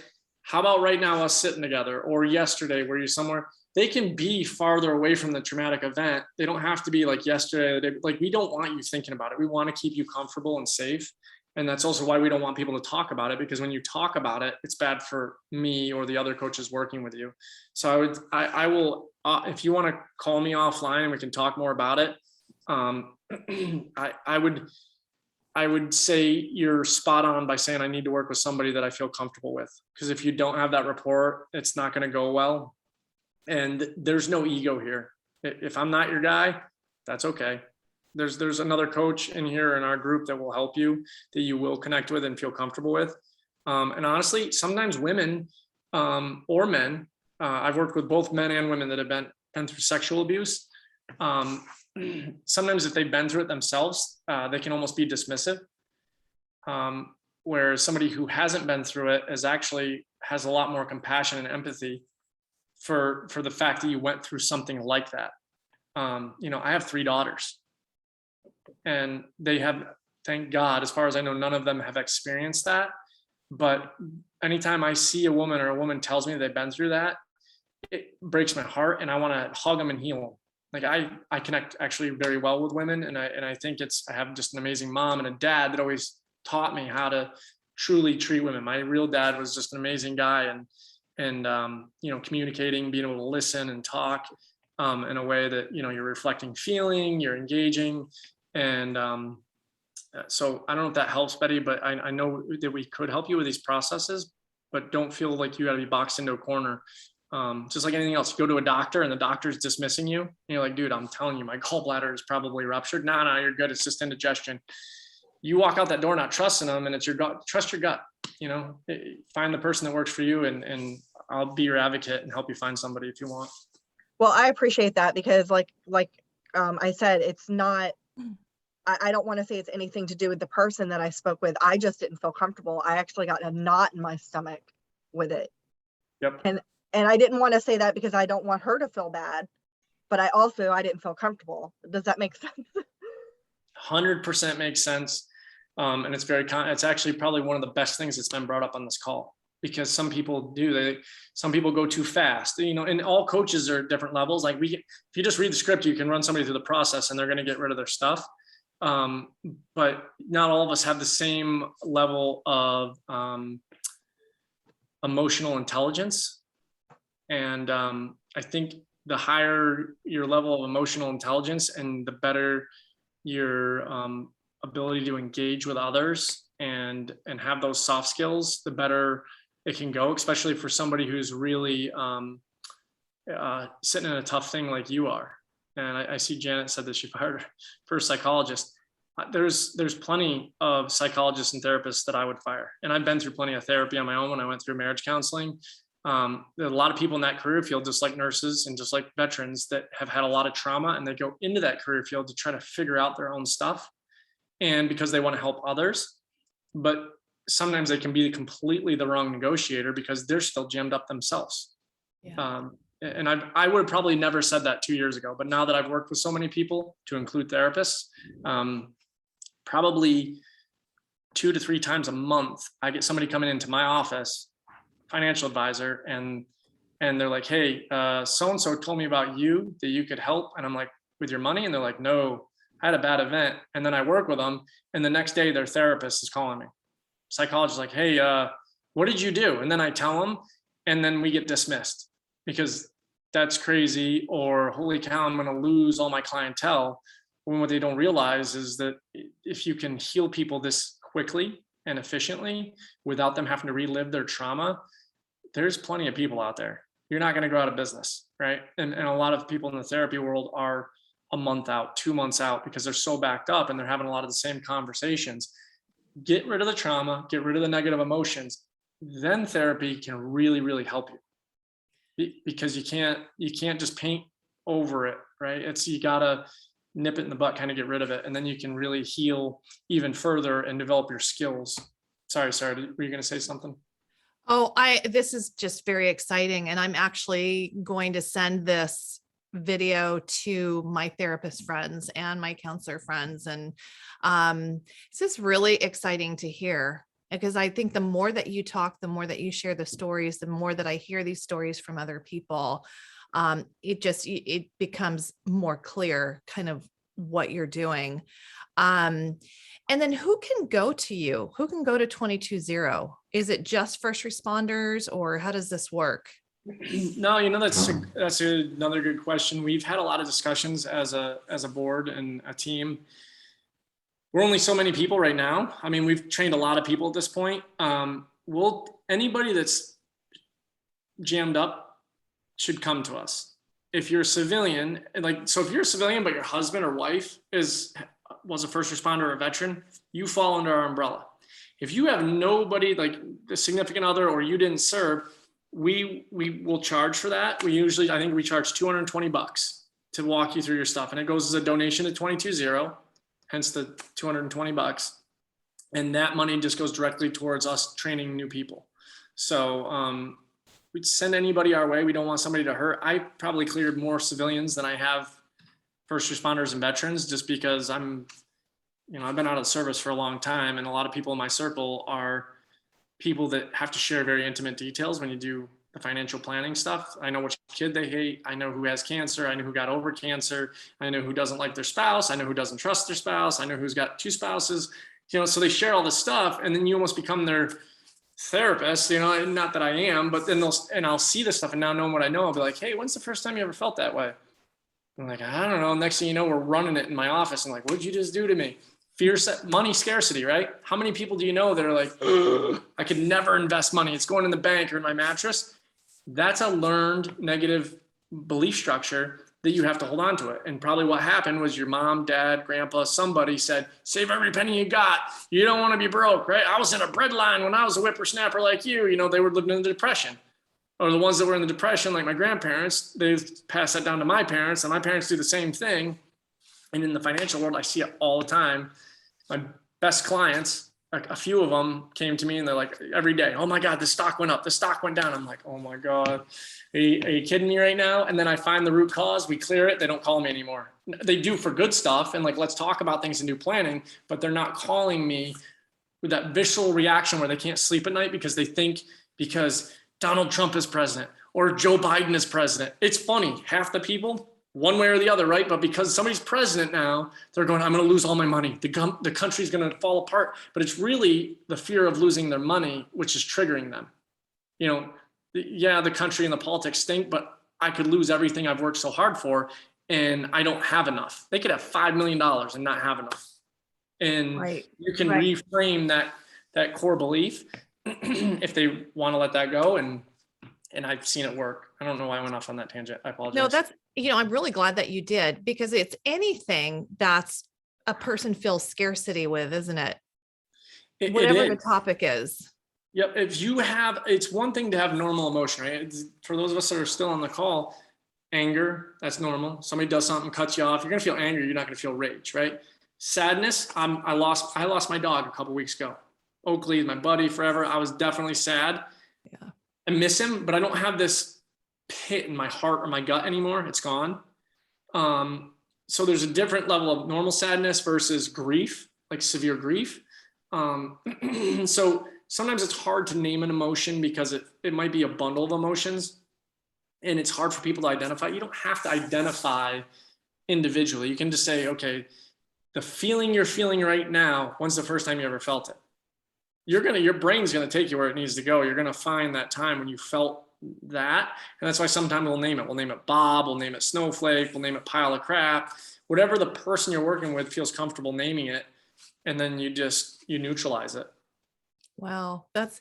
how about right now us sitting together, or yesterday where you're somewhere? They can be farther away from the traumatic event. They don't have to be like yesterday. Like, we don't want you thinking about it. We want to keep you comfortable and safe. And that's also why we don't want people to talk about it, because when you talk about it, it's bad for me or the other coaches working with you. So I will, if you want to call me offline and we can talk more about it. I would say you're spot on by saying I need to work with somebody that I feel comfortable with, because if you don't have that rapport, it's not going to go well. And there's no ego here. If I'm not your guy, that's okay. There's another coach in here in our group that will help you, that you will connect with and feel comfortable with. And honestly, sometimes women or men, I've worked with both men and women that have been through sexual abuse. Sometimes if they've been through it themselves, they can almost be dismissive. Whereas somebody who hasn't been through it has a lot more compassion and empathy for the fact that you went through something like that. I have 3 daughters, and they have, thank God, as far as I know, none of them have experienced that. But anytime I see a woman tells me they've been through that, it breaks my heart, and I want to hug them and heal them. Like I connect actually very well with women, and I think I have just an amazing mom and a dad that always taught me how to truly treat women. My real dad was just an amazing guy, and communicating, being able to listen and talk in a way that you're reflecting feeling, you're engaging, and so I don't know if that helps, Betty, but I know that we could help you with these processes, but don't feel like you got to be boxed into a corner. Just like anything else, you go to a doctor and the doctor's dismissing you, and you're like, dude, I'm telling you, my gallbladder is probably ruptured. No, you're good. It's just indigestion. You walk out that door not trusting them, and it's your gut. Trust your gut. Find the person that works for you, and I'll be your advocate and help you find somebody if you want. Well, I appreciate that, because like I said, it's not, I don't want to say it's anything to do with the person that I spoke with. I just didn't feel comfortable. I actually got a knot in my stomach with it. Yep. And I didn't want to say that because I don't want her to feel bad, but I didn't feel comfortable. Does that make sense? 100% makes sense. And it's actually probably one of the best things that's been brought up on this call, because some people some people go too fast, and all coaches are at different levels. Like if you just read the script, you can run somebody through the process and they're going to get rid of their stuff. But not all of us have the same level of emotional intelligence. And I think the higher your level of emotional intelligence and the better your ability to engage with others and have those soft skills, the better it can go, especially for somebody who's really sitting in a tough thing like you are. And I see Janet said that she fired her first psychologist. There's plenty of psychologists and therapists that I would fire. And I've been through plenty of therapy on my own when I went through marriage counseling. There are a lot of people in that career field, just like nurses and just like veterans, that have had a lot of trauma, and they go into that career field to try to figure out their own stuff. And because they want to help others, but sometimes they can be completely the wrong negotiator because they're still jammed up themselves. Yeah. And I would have probably never said that 2 years ago, but now that I've worked with so many people, to include therapists, probably 2 to 3 times a month, I get somebody coming into my office, financial advisor, and they're like, hey, so-and-so told me about you, that you could help. And I'm like, with your money? And they're like, no, I had a bad event. And then I work with them, and the next day their therapist is calling me. Psychologist is like, hey, what did you do? And then I tell them, and then we get dismissed because that's crazy, or holy cow, I'm going to lose all my clientele. When what they don't realize is that if you can heal people this quickly and efficiently without them having to relive their trauma, there's plenty of people out there. you're not going to go out of business, right? And a lot of people in the therapy world are a month out, 2 months out, because they're so backed up and they're having a lot of the same conversations. Get rid of the trauma, get rid of the negative emotions. Then therapy can really, really help you, because you can't just paint over it, right? You gotta nip it in the butt, kind of get rid of it. And then you can really heal even further and develop your skills. Sorry, were you going to say something? Oh, this is just very exciting. And I'm actually going to send this video to my therapist friends and my counselor friends. And this is really exciting to hear, because I think the more that you talk, the more that you share the stories, the more that I hear these stories from other people, it becomes more clear kind of what you're doing. And then who can go to you? Who can go to 220? Is it just first responders, or how does this work? No, that's another good question. We've had a lot of discussions as a board and a team. We're only so many people right now. I mean, we've trained a lot of people at this point. Anybody that's jammed up should come to us. If you're a civilian, so if you're a civilian, but your husband or wife was a first responder or a veteran, you fall under our umbrella. If you have nobody, like a significant other, or you didn't serve, we will charge for that. I think we charge $220 to walk you through your stuff. And it goes as a donation to 220, hence the $220. And that money just goes directly towards us training new people. So we'd send anybody our way. We don't want somebody to hurt. I probably cleared more civilians than I have first responders and veterans, just because I've been out of service for a long time. And a lot of people in my circle are people that have to share very intimate details when you do the financial planning stuff. I know which kid they hate. I know who has cancer. I know who got over cancer. I know who doesn't like their spouse. I know who doesn't trust their spouse. I know who's got 2 spouses, so they share all this stuff, and then you almost become their therapist, not that I am, but then I'll see this stuff, and now knowing what I know, I'll be like, hey, when's the first time you ever felt that way? I'm like, I don't know. Next thing you know, we're running it in my office. I'm like, what'd you just do to me? Fear, money scarcity, right? How many people do you know that are like, I could never invest money. It's going in the bank or in my mattress. That's a learned negative belief structure that you have to hold on to it. And probably what happened was your mom, dad, grandpa, somebody said, save every penny you got. You don't want to be broke, right? I was in a bread line when I was a whippersnapper like you. They were living in the depression. Or the ones that were in the depression, like my grandparents, they passed that down to my parents, and my parents do the same thing. And in the financial world, I see it all the time. My best clients, like a few of them came to me and they're like, every day, oh my God, the stock went up, the stock went down. I'm like, oh my God, are you kidding me right now? And then I find the root cause, we clear it, they don't call me anymore. They do for good stuff and like, let's talk about things and do planning, but they're not calling me with that visceral reaction where they can't sleep at night because they think because Donald Trump is president or Joe Biden is president. It's funny, half the people, one way or the other, right? But because somebody's president now, they're going, I'm going to lose all my money. The country's going to fall apart. But it's really the fear of losing their money, which is triggering them. The country and the politics stink, but I could lose everything I've worked so hard for, and I don't have enough. They could have $5 million and not have enough. And you can reframe that core belief if they want to let that go. And I've seen it work. I don't know why I went off on that tangent. I apologize. No, that's, I'm really glad that you did, because it's anything that's a person feels scarcity with, isn't it? Whatever the topic is. Yep. It's one thing to have normal emotion, right? For those of us that are still on the call, anger, that's normal. Somebody does something, cuts you off. You're going to feel anger. You're not going to feel rage, right? Sadness. I lost my dog a couple weeks ago. Oakley, my buddy forever. I was definitely sad. Yeah. I miss him, but I don't have this pit in my heart or my gut anymore. It's gone. So there's a different level of normal sadness versus grief, like severe grief. So sometimes it's hard to name an emotion because it might be a bundle of emotions, and it's hard for people to identify. You don't have to identify individually. You can just say, okay, the feeling you're feeling right now, when's the first time you ever felt it? Your brain's going to take you where it needs to go. You're going to find that time when you felt that. And that's why sometimes we'll name it. We'll name it Bob, we'll name it Snowflake, we'll name it Pile of Crap, whatever the person you're working with feels comfortable naming it. And then you neutralize it. Wow. That's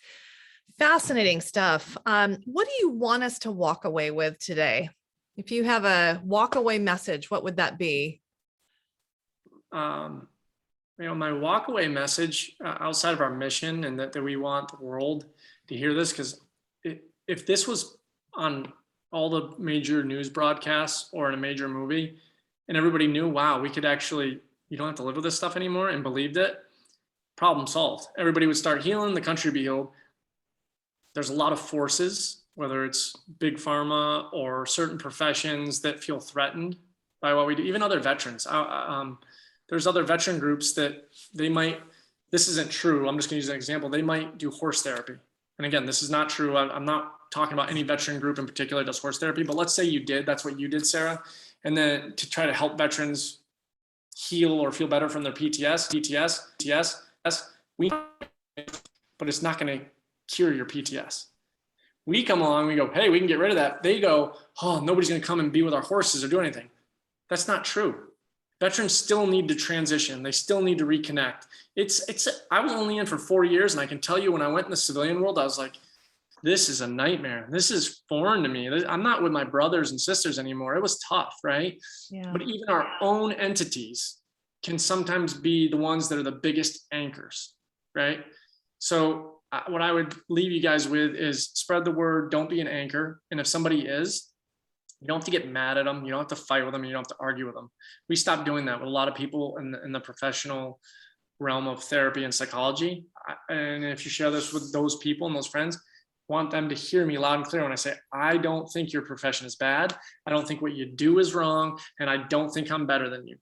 Fascinating stuff. What do you want us to walk away with today? If you have a walk away message, what would that be? My walk away message outside of our mission and that we want the world to hear this, because if this was on all the major news broadcasts or in a major movie and everybody knew, wow, we could actually, you don't have to live with this stuff anymore, and believed it, problem solved. Everybody would start healing, the country would be healed. There's a lot of forces, whether it's big pharma or certain professions that feel threatened by what we do, even other veterans. There's other veteran groups that they might, this isn't true, I'm just gonna use an example, they might do horse therapy. And again, this is not true. I'm not talking about any veteran group in particular that does horse therapy, but let's say you did, that's what you did, Sarah. And then to try to help veterans heal or feel better from their PTSD, but it's not gonna cure your PTS. We come along, we go, hey, we can get rid of that. They go, oh, nobody's gonna come and be with our horses or do anything. That's not true. Veterans still need to transition. They still need to reconnect. I was only in for 4 years, and I can tell you when I went in the civilian world, I was like, this is a nightmare. This is foreign to me. I'm not with my brothers and sisters anymore. It was tough, right? Yeah. But even our own entities can sometimes be the ones that are the biggest anchors, right? So what I would leave you guys with is spread the word, don't be an anchor. And if somebody is, you don't have to get mad at them. You don't have to fight with them. You don't have to argue with them. We stopped doing that with a lot of people in the professional realm of therapy and psychology. And if you share this with those people and those friends, want them to hear me loud and clear when I say, I don't think your profession is bad. I don't think what you do is wrong. And I don't think I'm better than you.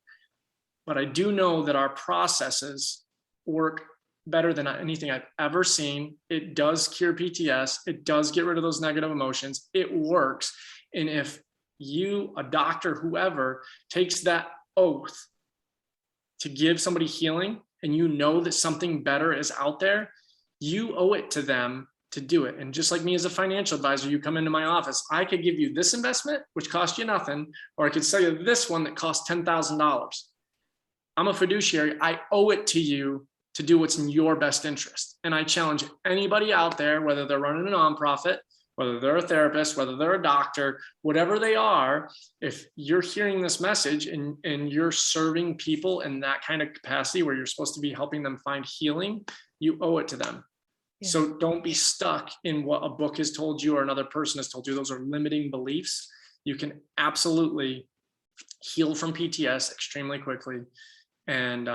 But I do know that our processes work better than anything I've ever seen. It does cure PTS. It does get rid of those negative emotions. It works. And if you, a doctor, whoever, takes that oath to give somebody healing, and you know that something better is out there, you owe it to them to do it. And just like me as a financial advisor, you come into my office, I could give you this investment, which cost you nothing, or I could sell you this one that costs $10,000. I'm a fiduciary. I owe it to you to do what's in your best interest. And I challenge anybody out there, whether they're running a nonprofit, whether they're a therapist, whether they're a doctor, whatever they are, if you're hearing this message and you're serving people in that kind of capacity where you're supposed to be helping them find healing, you owe it to them. Yeah. So don't be stuck in what a book has told you or another person has told you. Those are limiting beliefs. You can absolutely heal from PTS extremely quickly, and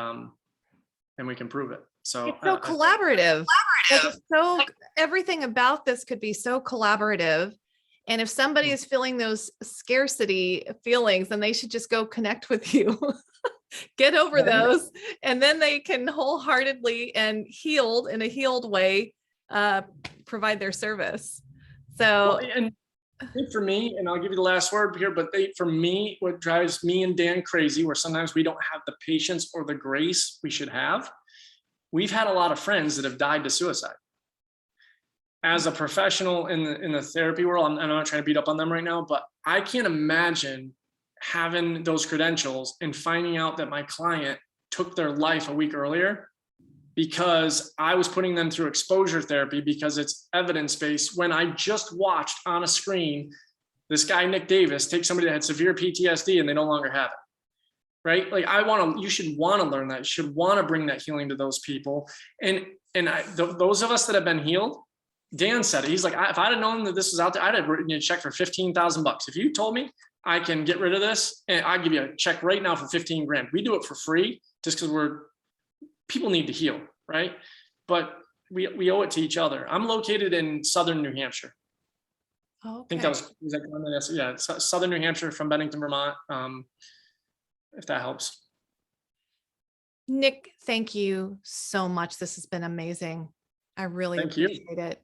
we can prove it. So it's so collaborative. It's so everything about this could be so collaborative. And if somebody is feeling those scarcity feelings, then they should just go connect with you, get over those, and then they can wholeheartedly and healed in a healed way, provide their service. So, well, and for me, and I'll give you the last word here, but for me, what drives me and Dan crazy, where sometimes we don't have the patience or the grace we should have. We've had a lot of friends that have died to suicide. As a professional in the therapy world, I'm not trying to beat up on them right now, but I can't imagine having those credentials and finding out that my client took their life a week earlier because I was putting them through exposure therapy because it's evidence-based, when I just watched on a screen this guy, Nick Davis, take somebody that had severe PTSD and they no longer have it. Right? Like you should want to learn that. You should want to bring that healing to those people. And those of us that have been healed, Dan said it. He's like, if I'd have known that this was out there, I'd have written you a check for $15,000. If you told me I can get rid of this, and I'll give you a check right now for 15 grand. We do it for free just because people need to heal, right? But we owe it to each other. I'm located in southern New Hampshire. okay. I think that was southern New Hampshire from Bennington, Vermont. If that helps. Nick, thank you so much. This has been amazing. I really appreciate it.